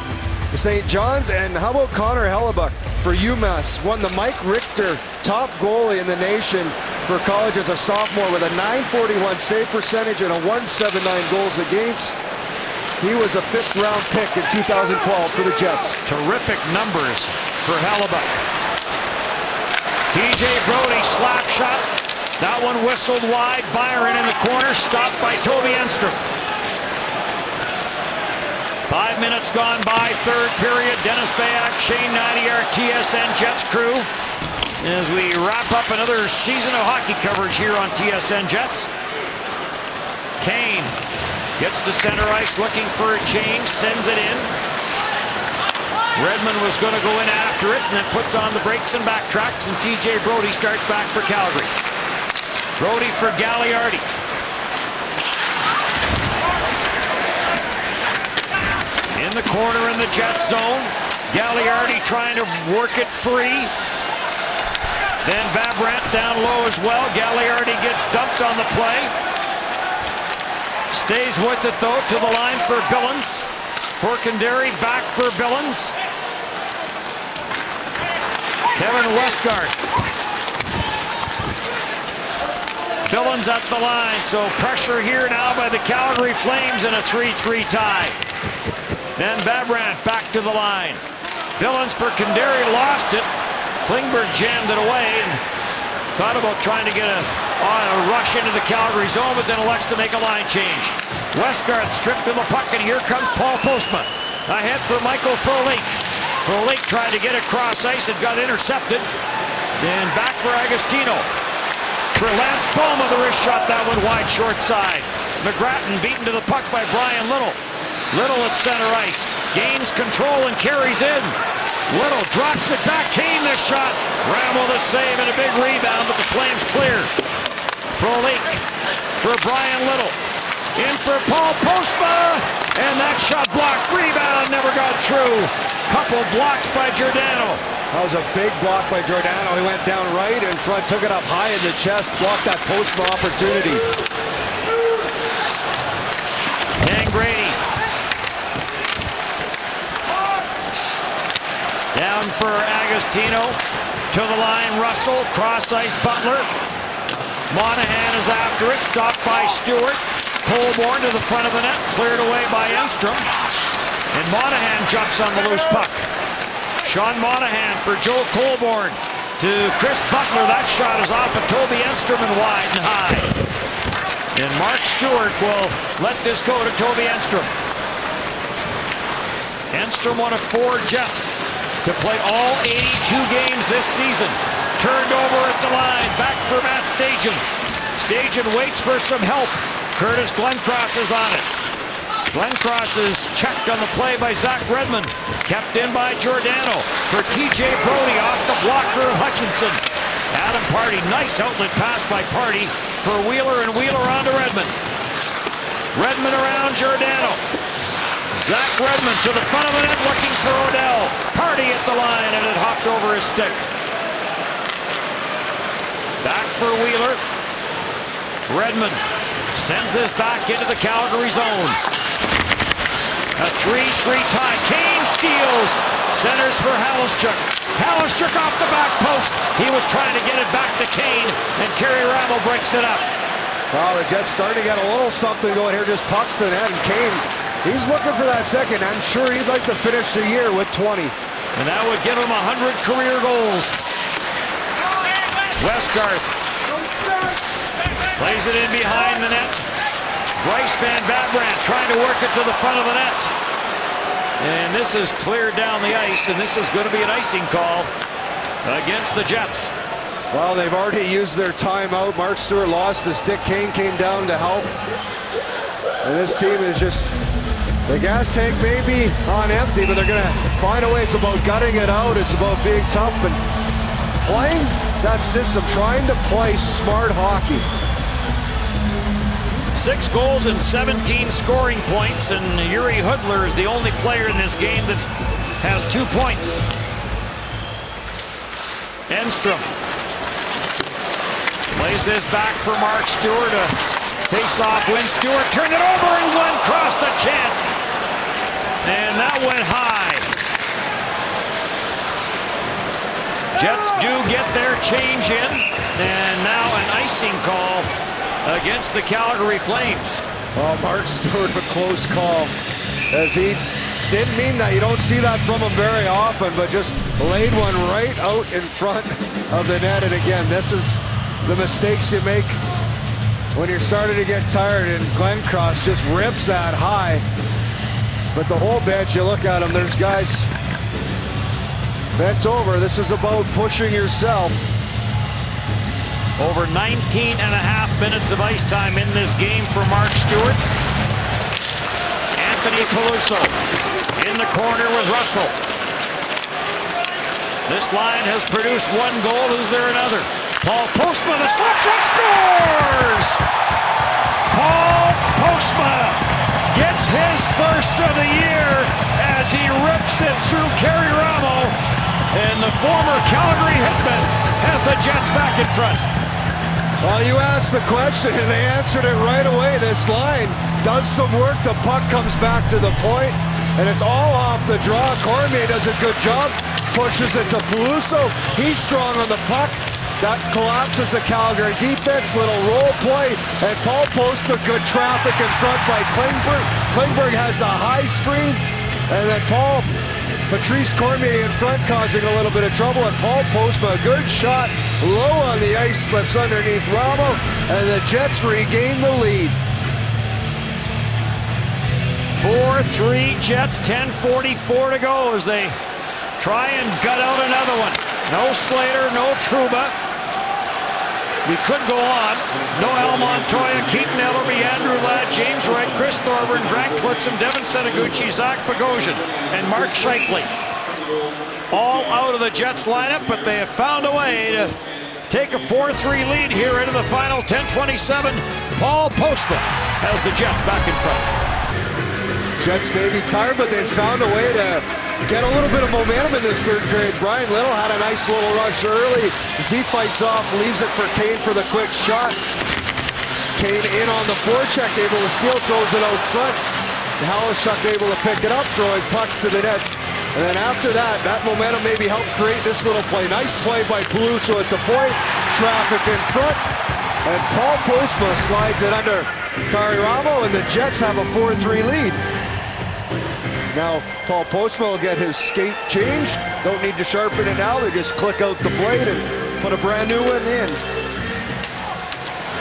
St. John's. And how about Connor Hellebuck for UMass? Won the Mike Richter top goalie in the nation for college as a sophomore with a .941 save percentage and a .179 goals against. He was a 5th-round pick in 2012 for the Jets. Terrific numbers for Hellebuck. TJ Brodie slap shot. That one whistled wide. Byron in the corner, stopped by Toby Enstrom. 5 minutes gone by, third period. Dennis Bayak, Shane Nadia, our TSN Jets crew, as we wrap up another season of hockey coverage here on TSN Jets. Kane gets to center ice, looking for a change, sends it in. Redmond was going to go in after it, and then puts on the brakes and backtracks, and TJ Brodie starts back for Calgary. Brodie for Gagliardi. In the corner in the Jet zone. Gagliardi trying to work it free. Then Vabrant down low as well. Gagliardi gets dumped on the play. Stays with it though, to the line for Billings. Forkandari back for Billings. Kevin Westgard. Billings at the line, so pressure here now by the Calgary Flames in a 3-3 tie. Then Vabrant back to the line. Billings for Kandari, lost it. Klingberg jammed it away and thought about trying to get a rush into the Calgary zone, but then elects to make a line change. Westgard stripped to the puck, and here comes Paul Postma. Ahead for Michael Frolik. Frolik tried to get across ice, it got intercepted. Then back for Agostino. For Lance Boma, the wrist shot, that one wide short side. McGrattan beaten to the puck by Brian Little. Little at center ice, gains control and carries in. Little drops it back, Kane the shot. Ramel the save and a big rebound, but the Flames clear. Frolik for Brian Little. In for Paul Postma, and that shot blocked. Rebound never got through. Couple blocks by Giordano. That was a big block by Giordano. He went down right in front, took it up high in the chest, blocked that Postma opportunity. Grady. Down for Agostino. To the line, Russell. Cross ice, Butler. Monahan is after it. Stopped by Stewart. Colborne to the front of the net. Cleared away by Enstrom. And Monahan jumps on the loose puck. Sean Monahan for Joe Colborne. To Chris Butler. That shot is off of Toby Enstrom and wide and high. And Mark Stewart will let this go to Toby Enstrom. Enstrom, one of 4 Jets to play all 82 games this season. Turned over at the line, back for Matt Stajan. Stajan waits for some help. Curtis Glencross is on it. Glencross is checked on the play by Zach Redmond. Kept in by Giordano for TJ Brodie off the blocker of Hutchinson. Adam Party, nice outlet pass by Party for Wheeler, and Wheeler on to Redmond. Redmond around Giordano. Zach Redmond to the front of the net looking for Odell. Party at the line, and it hopped over his stick. Back for Wheeler. Redmond sends this back into the Calgary zone. A 3-3 tie. Kane steals. Centers for Halischuk. Halischuk off the back post. He was trying to get it back to Kane, and Kerry Ramel breaks it up. Well, the Jets starting to get a little something going here. Just pucks to the net, and Kane, he's looking for that second. I'm sure he'd like to finish the year with 20. And that would give him 100 career goals. Westgarth plays it in behind the net. Bryce Van Vabrant trying to work it to the front of the net. And this is cleared down the ice, and this is going to be an icing call against the Jets. Well, they've already used their timeout. Mark Stewart lost his stick. Kane came down to help. And this team is just, the gas tank may be on empty, but they're going to find a way. It's about gutting it out. It's about being tough and playing that system, trying to play smart hockey. 6 goals and 17 scoring points, and Yuri Hudler is the only player in this game that has 2 points. Enstrom plays this back for Mark Stewart. A face-off win. Stewart turned it over, and Glenn crossed the chance. And that went high. Jets do get their change in, and now an icing call against the Calgary Flames. Well, Mark Stewart, a close call, as he didn't mean that. You don't see that from him very often, but just laid one right out in front of the net. And again, this is the mistakes you make when you're starting to get tired, and Glencross just rips that high. But the whole bench, you look at them, there's guys bent over. This is about pushing yourself. Over 19 and a half minutes of ice time in this game for Mark Stewart. Anthony Peluso in the corner with Russell. This line has produced one goal. Is there another? Paul Postma, the slap shot, scores! Paul Postma gets his first of the year as he rips it through Kerry Ramo. And the former Calgary Hitman has the Jets back in front. Well, you asked the question and they answered it right away. This line does some work. The puck comes back to the point, and it's all off the draw. Cormier does a good job, pushes it to Peluso. He's strong on the puck. That collapses the Calgary defense. Little roll play, and Paul Postma, good traffic in front by Klingberg. Klingberg has the high screen, and then Patrice Cormier in front causing a little bit of trouble, and Paul Postma, a good shot, low on the ice, slips underneath Ramo, and the Jets regain the lead. 4-3 Jets, 10:44 to go as they try and gut out another one. No Slater, no Trouba. We could go on. Noel Montoya, Keaton Ellerby, Andrew Ladd, James Wright, Chris Thorburn, Grant Klitzum, Devin Seneguchi, Zach Bogosian, and Mark Scheifele. All out of the Jets lineup, but they have found a way to take a 4-3 lead here into the final. 10:27. Paul Postma has the Jets back in front. Jets may be tired, but they've found a way to get a little bit of momentum in this third period. Brian Little had a nice little rush early as he fights off, leaves it for Kane for the quick shot. Kane in on the forecheck, able to steal, throws it out front. Halishuk able to pick it up, throwing pucks to the net. And then after that, that momentum maybe helped create this little play. Nice play by Peluso at the point, traffic in front, and Paul Postma slides it under Kerry Ramo, and the Jets have a 4-3 lead. Now, Paul Postma will get his skate changed. Don't need to sharpen it now. They just click out the blade and put a brand new one in.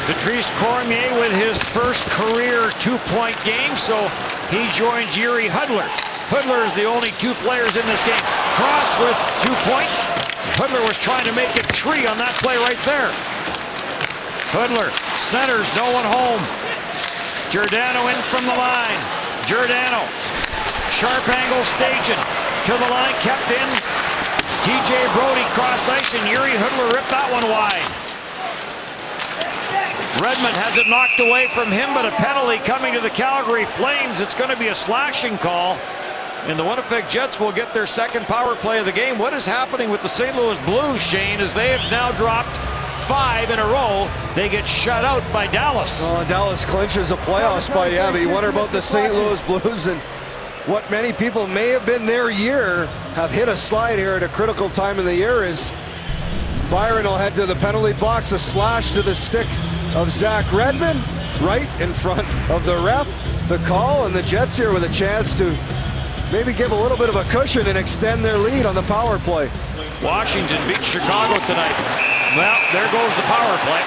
Patrice Cormier with his first career 2-point game, so he joins Jiri Hudler. Hudler is the only two players in this game. Cross with 2 points. Hudler was trying to make it 3 on that play right there. Hudler centers, no one home. Giordano in from the line. Giordano. Sharp angle staging to the line, kept in. TJ Brodie cross ice, and Jiri Hudler ripped that one wide. Redmond has it knocked away from him, but a penalty coming to the Calgary Flames. It's going to be a slashing call, and the Winnipeg Jets will get their second power play of the game. What is happening with the St. Louis Blues, Shane, as they have now dropped 5 in a row? They get shut out by Dallas. Oh, Dallas clinches a playoff spot. Yeah, but you wonder about the St. Louis Blues, and what many people may have been their year have hit a slide here at a critical time of the year. Is Byron will head to the penalty box, a slash to the stick of Zach Redmond right in front of the ref. The call, and the Jets here with a chance to maybe give a little bit of a cushion and extend their lead on the power play. Washington beat Chicago tonight. Well, there goes the power play.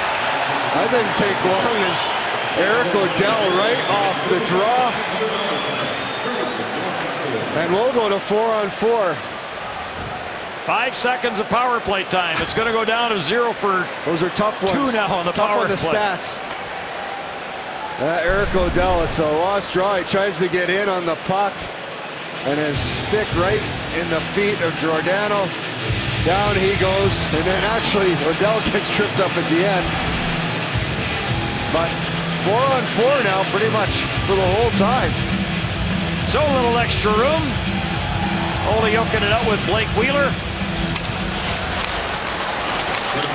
That didn't take long as Eric O'Dell right off the draw. And we'll go to 4-on-4. 5 seconds of power play time. It's going to go down to 0 for those are tough ones. 2 now on the power play. Stats. Eric O'Dell, it's a lost draw. He tries to get in on the puck, and his stick right in the feet of Giordano. Down he goes, and then actually O'Dell gets tripped up at the end. But 4-on-4 now pretty much for the whole time. So a little extra room. Ole yoking it out with Blake Wheeler.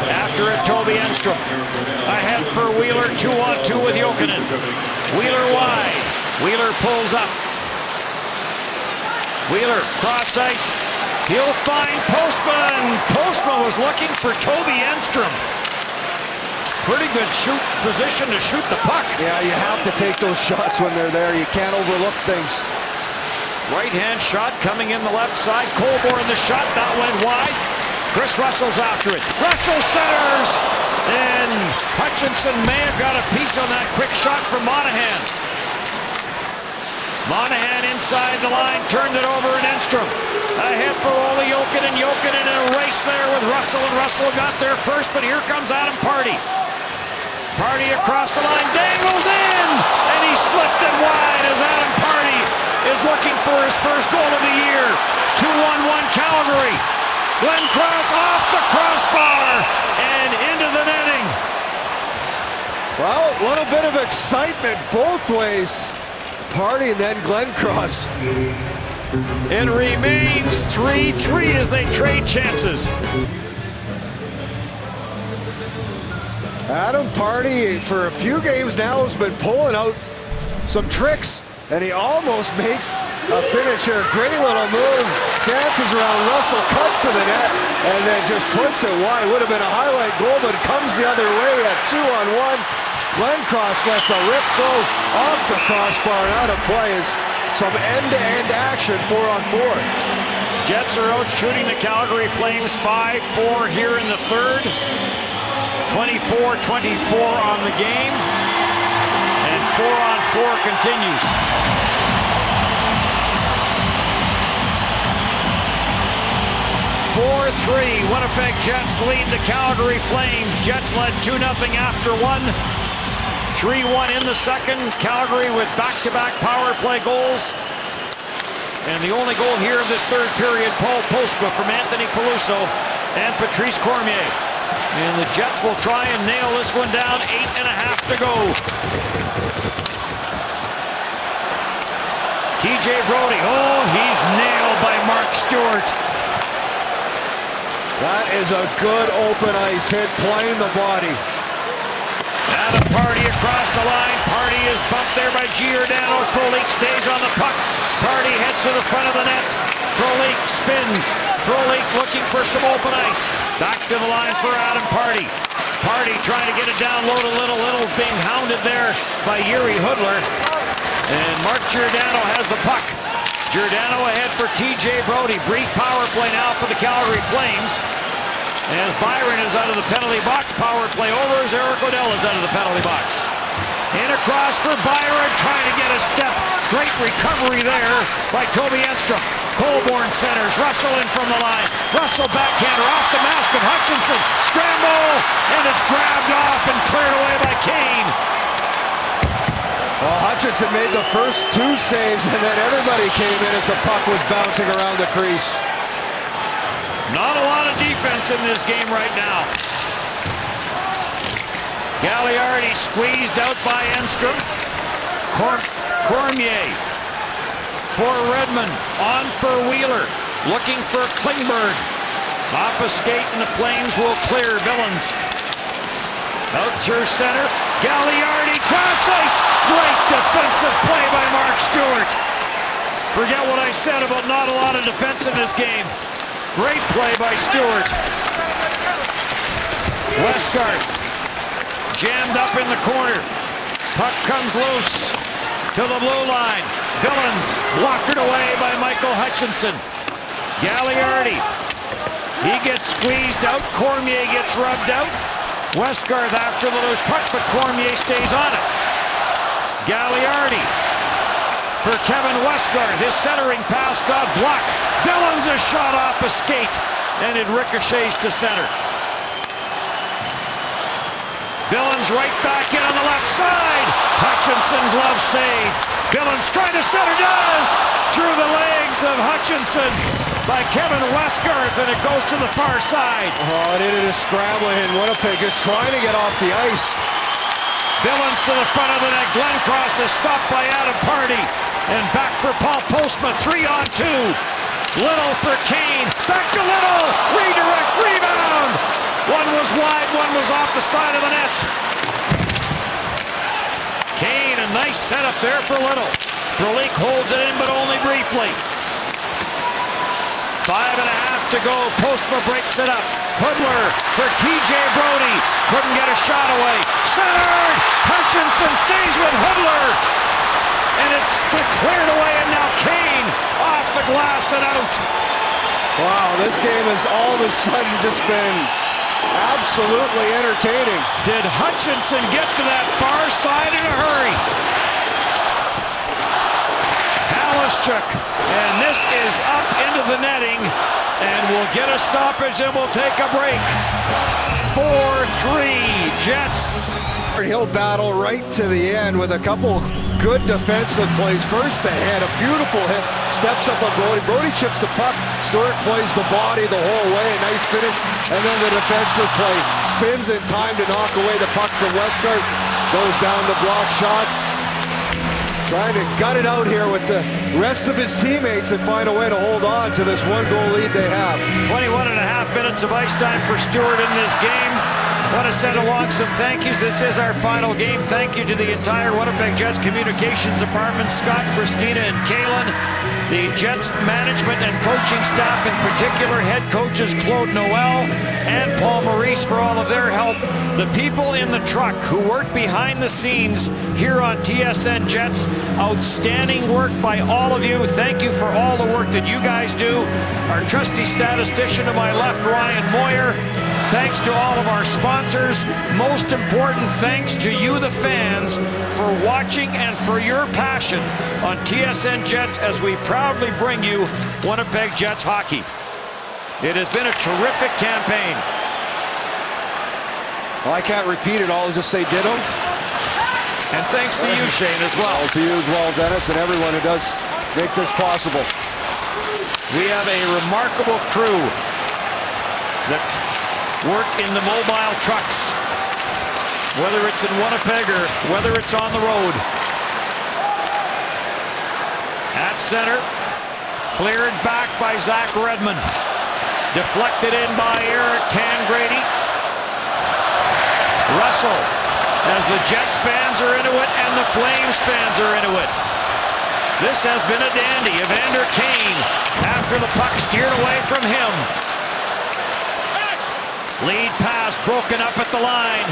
After it, Toby Enstrom. Ahead for Wheeler, 2-on-2 with Jokinen. Wheeler wide. Wheeler pulls up. Wheeler cross ice. He'll find Postma. Postma was looking for Toby Enstrom. Pretty good shoot position to shoot the puck. Yeah, you have to take those shots when they're there. You can't overlook things. Right-hand shot coming in the left side. Colborne the shot, that went wide. Chris Russell's after it. Russell centers, and Hutchinson may have got a piece on that quick shot from Monahan. Monahan inside the line, turned it over, and Enstrom ahead for Olli Jokinen. Jokinen in a race there with Russell, and Russell got there first, but here comes Adam Pardy. Pardy across the line, dangles in, and he slipped it wide as Adam Pardy is looking for his first goal of the year. 2-1-1 Calgary. Glenn Cross off the crossbar and into the netting. Well, a little bit of excitement both ways. Pardy and then Glenn Cross. It remains 3-3 as they trade chances. Adam Pardy, for a few games now, has been pulling out some tricks, and he almost makes a finish here. Great little move, dances around Russell, cuts to the net, and then just puts it wide. Would have been a highlight goal, but it comes the other way at 2-on-1. Glenn Cross lets a rip go off the crossbar and out of play. Is some end-to-end action 4-on-4. Jets are out shooting the Calgary Flames 5-4 here in the third. 24-24 on the game. And 4-on-4 continues. Winnipeg Jets lead the Calgary Flames. Jets led 2-0 after one. 3-1 in the second. Calgary with back-to-back power play goals. And the only goal here of this third period, Paul Postma from Anthony Peluso and Patrice Cormier. And the Jets will try and nail this one down. 8.5 to go. TJ Brodie. Oh, he's nailed by Mark Stewart. That is a good open ice hit, playing the body. Adam Pardy across the line. Pardy is bumped there by Giordano. Frolik stays on the puck. Pardy heads to the front of the net. Frolik spins. Frolik looking for some open ice. Back to the line for Adam Pardy. Pardy trying to get it down low to Little. Little being hounded there by Yuri Hudler. And Mark Giordano has the puck. Giordano ahead for TJ Brodie. Brief power play now for the Calgary Flames. As Byron is out of the penalty box, power play over as Eric O'Dell is out of the penalty box. In across for Byron, trying to get a step. Great recovery there by Toby Enstrom. Colborne centers, Russell in from the line. Russell backhander off the mask of Hutchinson. Scramble, and it's grabbed off and cleared away by Kane. Well, Hutchinson made the first two saves, and then everybody came in as the puck was bouncing around the crease. Not a lot of defense in this game right now. Gagliardi squeezed out by Enstrom. Cormier for Redmond. On for Wheeler. Looking for Klingberg. Off a skate, and the Flames will clear. Billings out through center. Gagliardi cross ice. Great defensive play by Mark Stewart. Forget what I said about not a lot of defense in this game. Great play by Stewart. Westgard jammed up in the corner. Puck comes loose to the blue line. Billings blocked away by Michael Hutchinson. Gagliardi. He gets squeezed out. Cormier gets rubbed out. Westgard after the loose puck, but Cormier stays on it. Gagliardi for Kevin Westgard. His centering pass got blocked. Billings a shot off a skate, and it ricochets to center. Billings right back in on the left side. Hutchinson glove save. Billings trying to center, does! Through the legs of Hutchinson by Kevin Westgard, and it goes to the far side. Oh, it ended a scramble in Winnipeg, just trying to get off the ice. Billings to the front of the net. Glenn Cross is stopped by Adam Pardy. And back for Paul Postma, 3-on-2. Little for Kane. Back to Little. Redirect, rebound. One was wide, one was off the side of the net. Kane, a nice setup there for Little. Frolik holds it in, but only briefly. 5.5 to go. Postma breaks it up. Hudler for TJ Brodie. Couldn't get a shot away. Centered. Hutchinson stays with Hudler. And it's cleared away, and now Kane off the glass and out. Wow, this game has all of a sudden just been absolutely entertaining. Did Hutchinson get to that far side in a hurry? Tkachuk. And this is up into the netting. And we'll get a stoppage and we'll take a break. 4-3 Jets. He'll battle right to the end with a couple good defensive plays. First the head, a beautiful hit, steps up on Brody. Brody chips the puck. Stewart plays the body the whole way, a nice finish. And then the defensive play spins in time to knock away the puck from Westgard. Goes down to block shots. Trying to gut it out here with the rest of his teammates and find a way to hold on to this 1-goal lead they have. 21 and a half minutes of ice time for Stewart in this game. Want to send along some thank yous. This is our final game. Thank you to the entire Winnipeg Jets communications department, Scott, Christina, and Kalen. The Jets management and coaching staff, in particular head coaches Claude Noel and Paul Maurice for all of their help. The people in the truck who work behind the scenes here on TSN Jets. Outstanding work by all of you. Thank you for all the work that you guys do. Our trusty statistician to my left, Ryan Moyer. Thanks to all of our sponsors. Most important, thanks to you, the fans, for watching and for your passion on TSN Jets as we proudly bring you Winnipeg Jets hockey. It has been a terrific campaign. Well, I can't repeat it all, I'll just say ditto. And thanks to you, Shane, as well. To you as well, Dennis, and everyone who does make this possible. We have a remarkable crew that work in the mobile trucks, whether it's in Winnipeg or whether it's on the road. At center, cleared back by Zach Redmond. Deflected in by Eric Tangrady. Russell, as the Jets fans are into it and the Flames fans are into it. This has been a dandy. Evander Kane, after the puck steered away from him. Lead pass broken up at the line.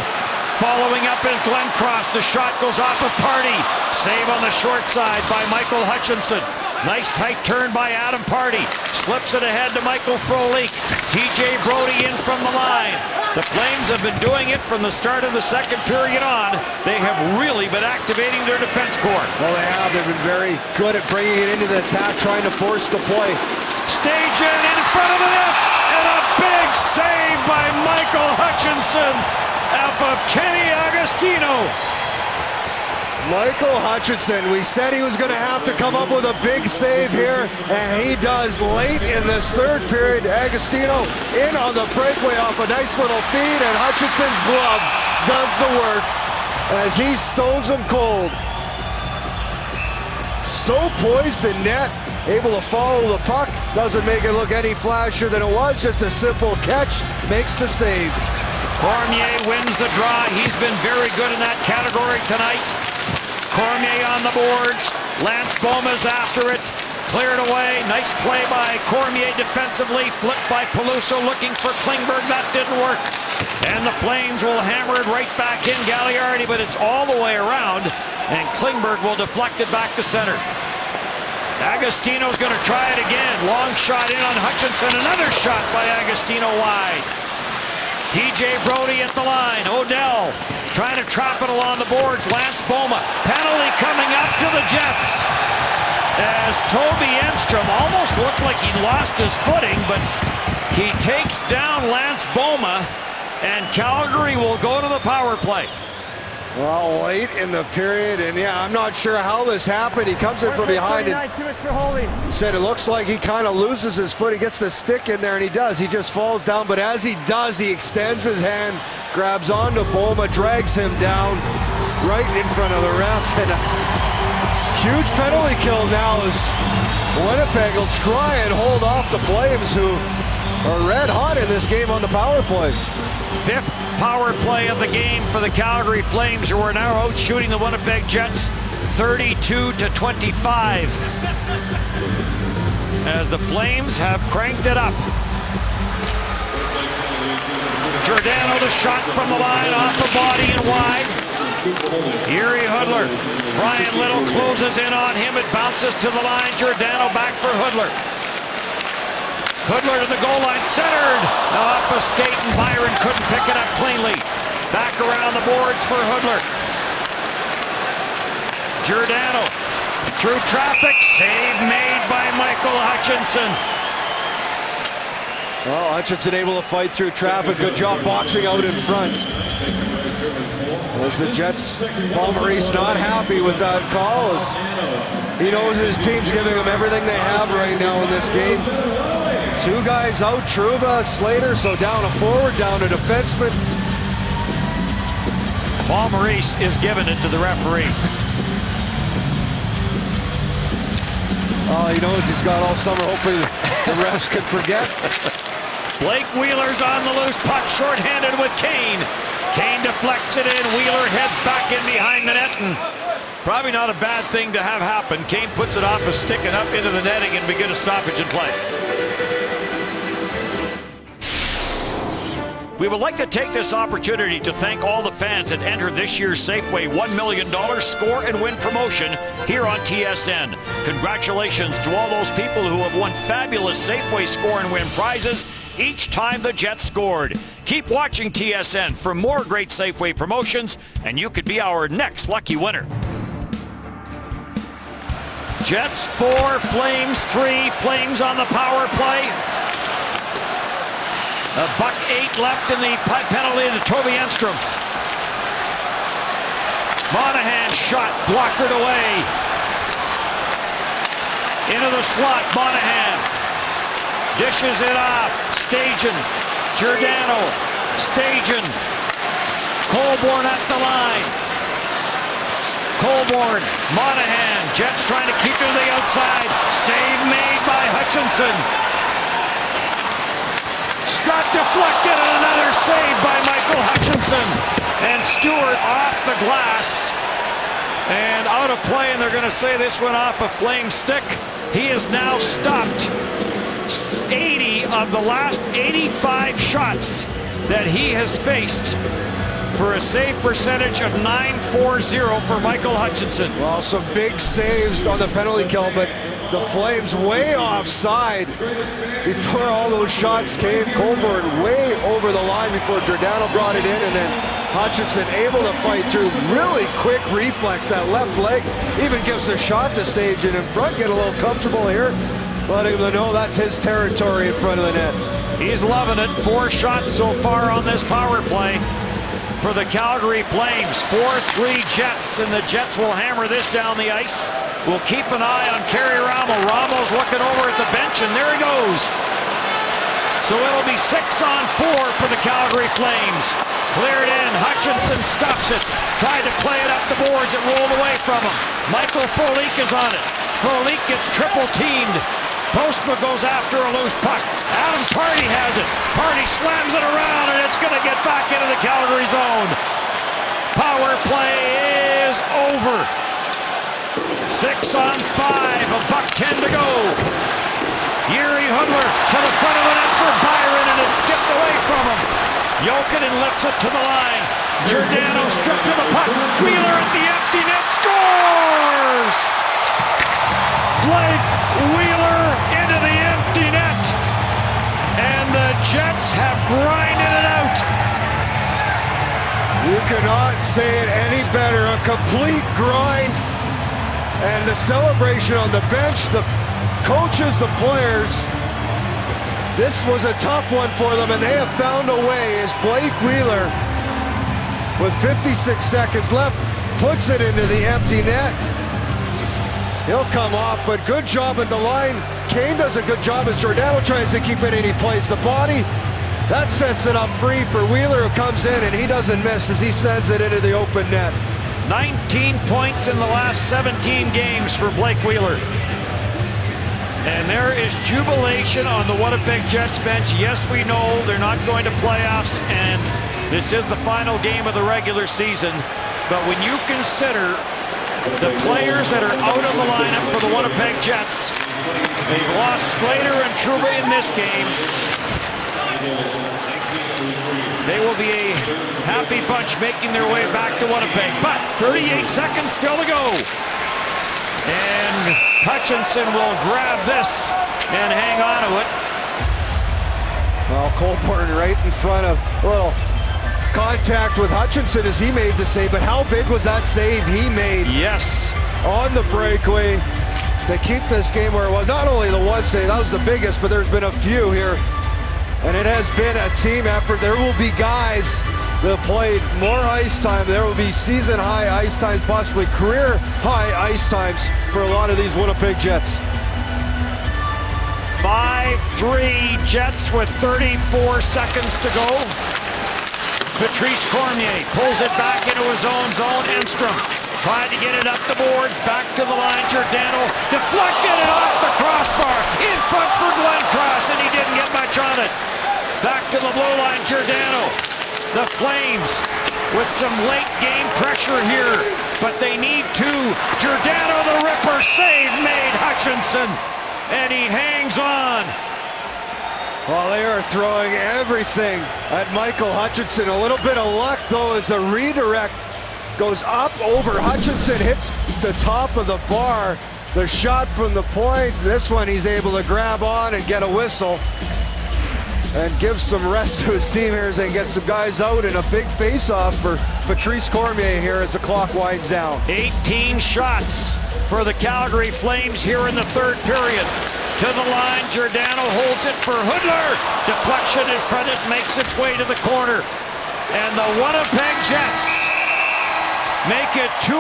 Following up is Glenn Cross. The shot goes off of Party. Save on the short side by Michael Hutchinson. Nice tight turn by Adam Party. Slips it ahead to Michael Frolik. TJ Brody in from the line. The Flames have been doing it from the start of the second period on. They have really been activating their defense core. Well, they have. They've been very good at bringing it into the attack, trying to force the play. Stage in front of the net. And a big save by Michael Hutchinson off of Kenny Agostino. Michael Hutchinson, we said he was going to have to come up with a big save here, and he does late in this third period. Agostino in on the breakaway off a nice little feed, and Hutchinson's glove does the work as he stones him cold. So poised in net, able to follow the puck, doesn't make it look any flashier than it was, just a simple catch, makes the save. Cormier wins the draw. He's been very good in that category tonight. Cormier on the boards. Lance Boma's after it. Cleared away. Nice play by Cormier defensively. Flipped by Peluso looking for Klingberg. That didn't work. And the Flames will hammer it right back in Gagliardi, but it's all the way around. And Klingberg will deflect it back to center. Agostino's going to try it again. Long shot in on Hutchinson. Another shot by Agostino wide. TJ Brody at the line. Odell trying to trap it along the boards. Lance Boma. Penalty coming up to the Jets. As Toby Enstrom almost looked like he lost his footing, but he takes down Lance Boma, and Calgary will go to the power play. Well, late in the period, and yeah, I'm not sure how this happened. He comes in from behind it. He said it looks like he kind of loses his foot. He gets the stick in there, and he does. He just falls down, but as he does, he extends his hand, grabs onto Boma, drags him down right in front of the ref, and a huge penalty kill now as Winnipeg will try and hold off the Flames, who are red hot in this game on the power play. Fifth power play of the game for the Calgary Flames, who are now out shooting the Winnipeg Jets 32-25 as the Flames have cranked it up. Giordano, the shot from the line, off the body and wide. Jiri Hudler. Brian Little closes in on him. It bounces to the line. Giordano back for Hudler. Hudler to the goal line, centered. Off a skate, and Byron couldn't pick it up cleanly. Back around the boards for Hudler. Giordano Through traffic, save made by Michael Hutchinson. Well, Hutchinson able to fight through traffic. Good job boxing out in front. As the Jets, Paul Maurice not happy with that call. As he knows his team's giving him everything they have right now in this game. Two guys out, Trouba, Slater, so down a forward, down a defenseman. Paul Maurice is giving it to the referee. All he knows he's got all summer. Hopefully the refs can forget. Blake Wheeler's on the loose puck, shorthanded with Kane. Kane deflects it in. Wheeler heads back in behind the net, and probably not a bad thing to have happen. Kane puts it off a stick and up into the netting and begin a stoppage in play. We would like to take this opportunity to thank all the fans that entered this year's Safeway $1 million Score and Win promotion here on TSN. Congratulations to all those people who have won fabulous Safeway Score and Win prizes each time the Jets scored. Keep watching TSN for more great Safeway promotions, and you could be our next lucky winner. Jets 4, Flames 3. Flames on the power play. $1:08 left in the penalty to Toby Enstrom. Monahan shot, blockered away. Into the slot, Monahan dishes it off. Stajan, Giordano, Stajan, Colborne at the line. Colborne, Monahan, Jets trying to keep it to the outside. Save made by Hutchinson. Got deflected, and another save by Michael Hutchinson. And Stewart off the glass and out of play, and they're going to say this went off a flame stick. He has now stopped 80 of the last 85 shots that he has faced, for a save percentage of .940 for Michael Hutchinson. Well, some big saves on the penalty kill, but the Flames way offside before all those shots came. Colborne way over the line before Giordano brought it in, and then Hutchinson able to fight through. Really quick reflex, that left leg. Even gives a shot to Stajan in front, get a little comfortable here. Letting them know that's his territory in front of the net. He's loving it. 4 shots so far on this power play for the Calgary Flames. 4-3 Jets, and the Jets will hammer this down the ice. We'll keep an eye on Kerry Ramo. Ramo's looking over at the bench, and there he goes. So it'll be 6-on-4 for the Calgary Flames. Cleared in. Hutchinson stops it. Tried to play it up the boards. It rolled away from him. Michael Frolik is on it. Frolik gets triple teamed. Postma goes after a loose puck. Adam Pardy has it. Pardy slams it around, and it's going to get back into the Calgary zone. Power play is over. 6-on-5, $1:10 to go. Jiri Hudler to the front of the net for Byron, and it skipped away from him. Jokinen lifts it to the line. Giordano stripped of the puck. Wheeler at the empty net scores! Blake Wheeler into the empty net, and the Jets have grinded it out. You cannot say it any better. A complete grind. And the celebration on the bench, the coaches, the players. This was a tough one for them, and they have found a way as Blake Wheeler, with 56 seconds left, puts it into the empty net. He'll come off, but good job at the line. Kane does a good job as Giordano tries to keep it in. He plays the body. That sets it up free for Wheeler, who comes in, and he doesn't miss as he sends it into the open net. 19 points in the last 17 games for Blake Wheeler. And there is jubilation on the Winnipeg Jets bench. Yes, we know they're not going to playoffs, and this is the final game of the regular season. But when you consider the players that are out of the lineup for the Winnipeg Jets, they've lost Slater and Trouba in this game. They will be a happy bunch making their way back to Winnipeg. But 38 seconds still to go. And Hutchinson will grab this and hang on to it. Well, Colborne right in front of a little contact with Hutchinson as he made the save. But how big was that save he made? Yes. on the breakaway to keep this game where it was. Not only the one save, that was the biggest, but there's been a few here. And it has been a team effort. There will be guys that played more ice time. There will be season high ice times, possibly career high ice times for a lot of these Winnipeg Jets. 5-3 Jets with 34 seconds to go. Patrice Cormier pulls it back into his own zone. Enstrom tried to get it up the boards, back to the line. Giordano deflected it off the crossbar. In front for Glenn Cross, and he didn't get much on it. Back to the blue line, Giordano. The Flames with some late game pressure here, but they need two. Giordano, the Ripper, save made. Hutchinson, and he hangs on. Well, they are throwing everything at Michael Hutchinson. A little bit of luck, though, as the redirect goes up over Hutchinson, hits the top of the bar. The shot from the point, this one he's able to grab on and get a whistle and give some rest to his team here as they get some guys out in a big face-off for Patrice Cormier here as the clock winds down. 18 shots for the Calgary Flames here in the third period. To the line, Giordano holds it for Hudler. Deflection in front, it makes its way to the corner. And the Winnipeg Jets make it 2-0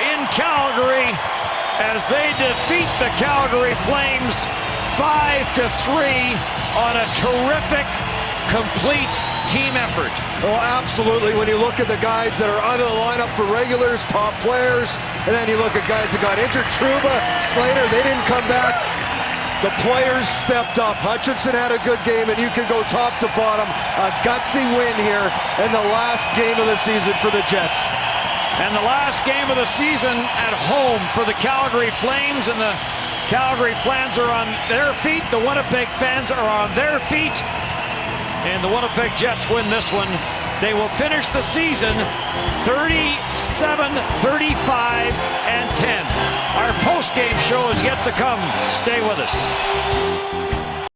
in Calgary as they defeat the Calgary Flames 5-3 on a terrific, complete team effort. Oh, absolutely. When you look at the guys that are out of the lineup for regulars, top players, and then you look at guys that got injured, Trouba, Slater, they didn't come back. The players stepped up. Hutchinson had a good game, and you can go top to bottom. A gutsy win here in the last game of the season for the Jets. And the last game of the season at home for the Calgary Flames, and the Calgary fans are on their feet. The Winnipeg fans are on their feet. And the Winnipeg Jets win this one. They will finish the season 37-35-10. Our post-game show is yet to come. Stay with us.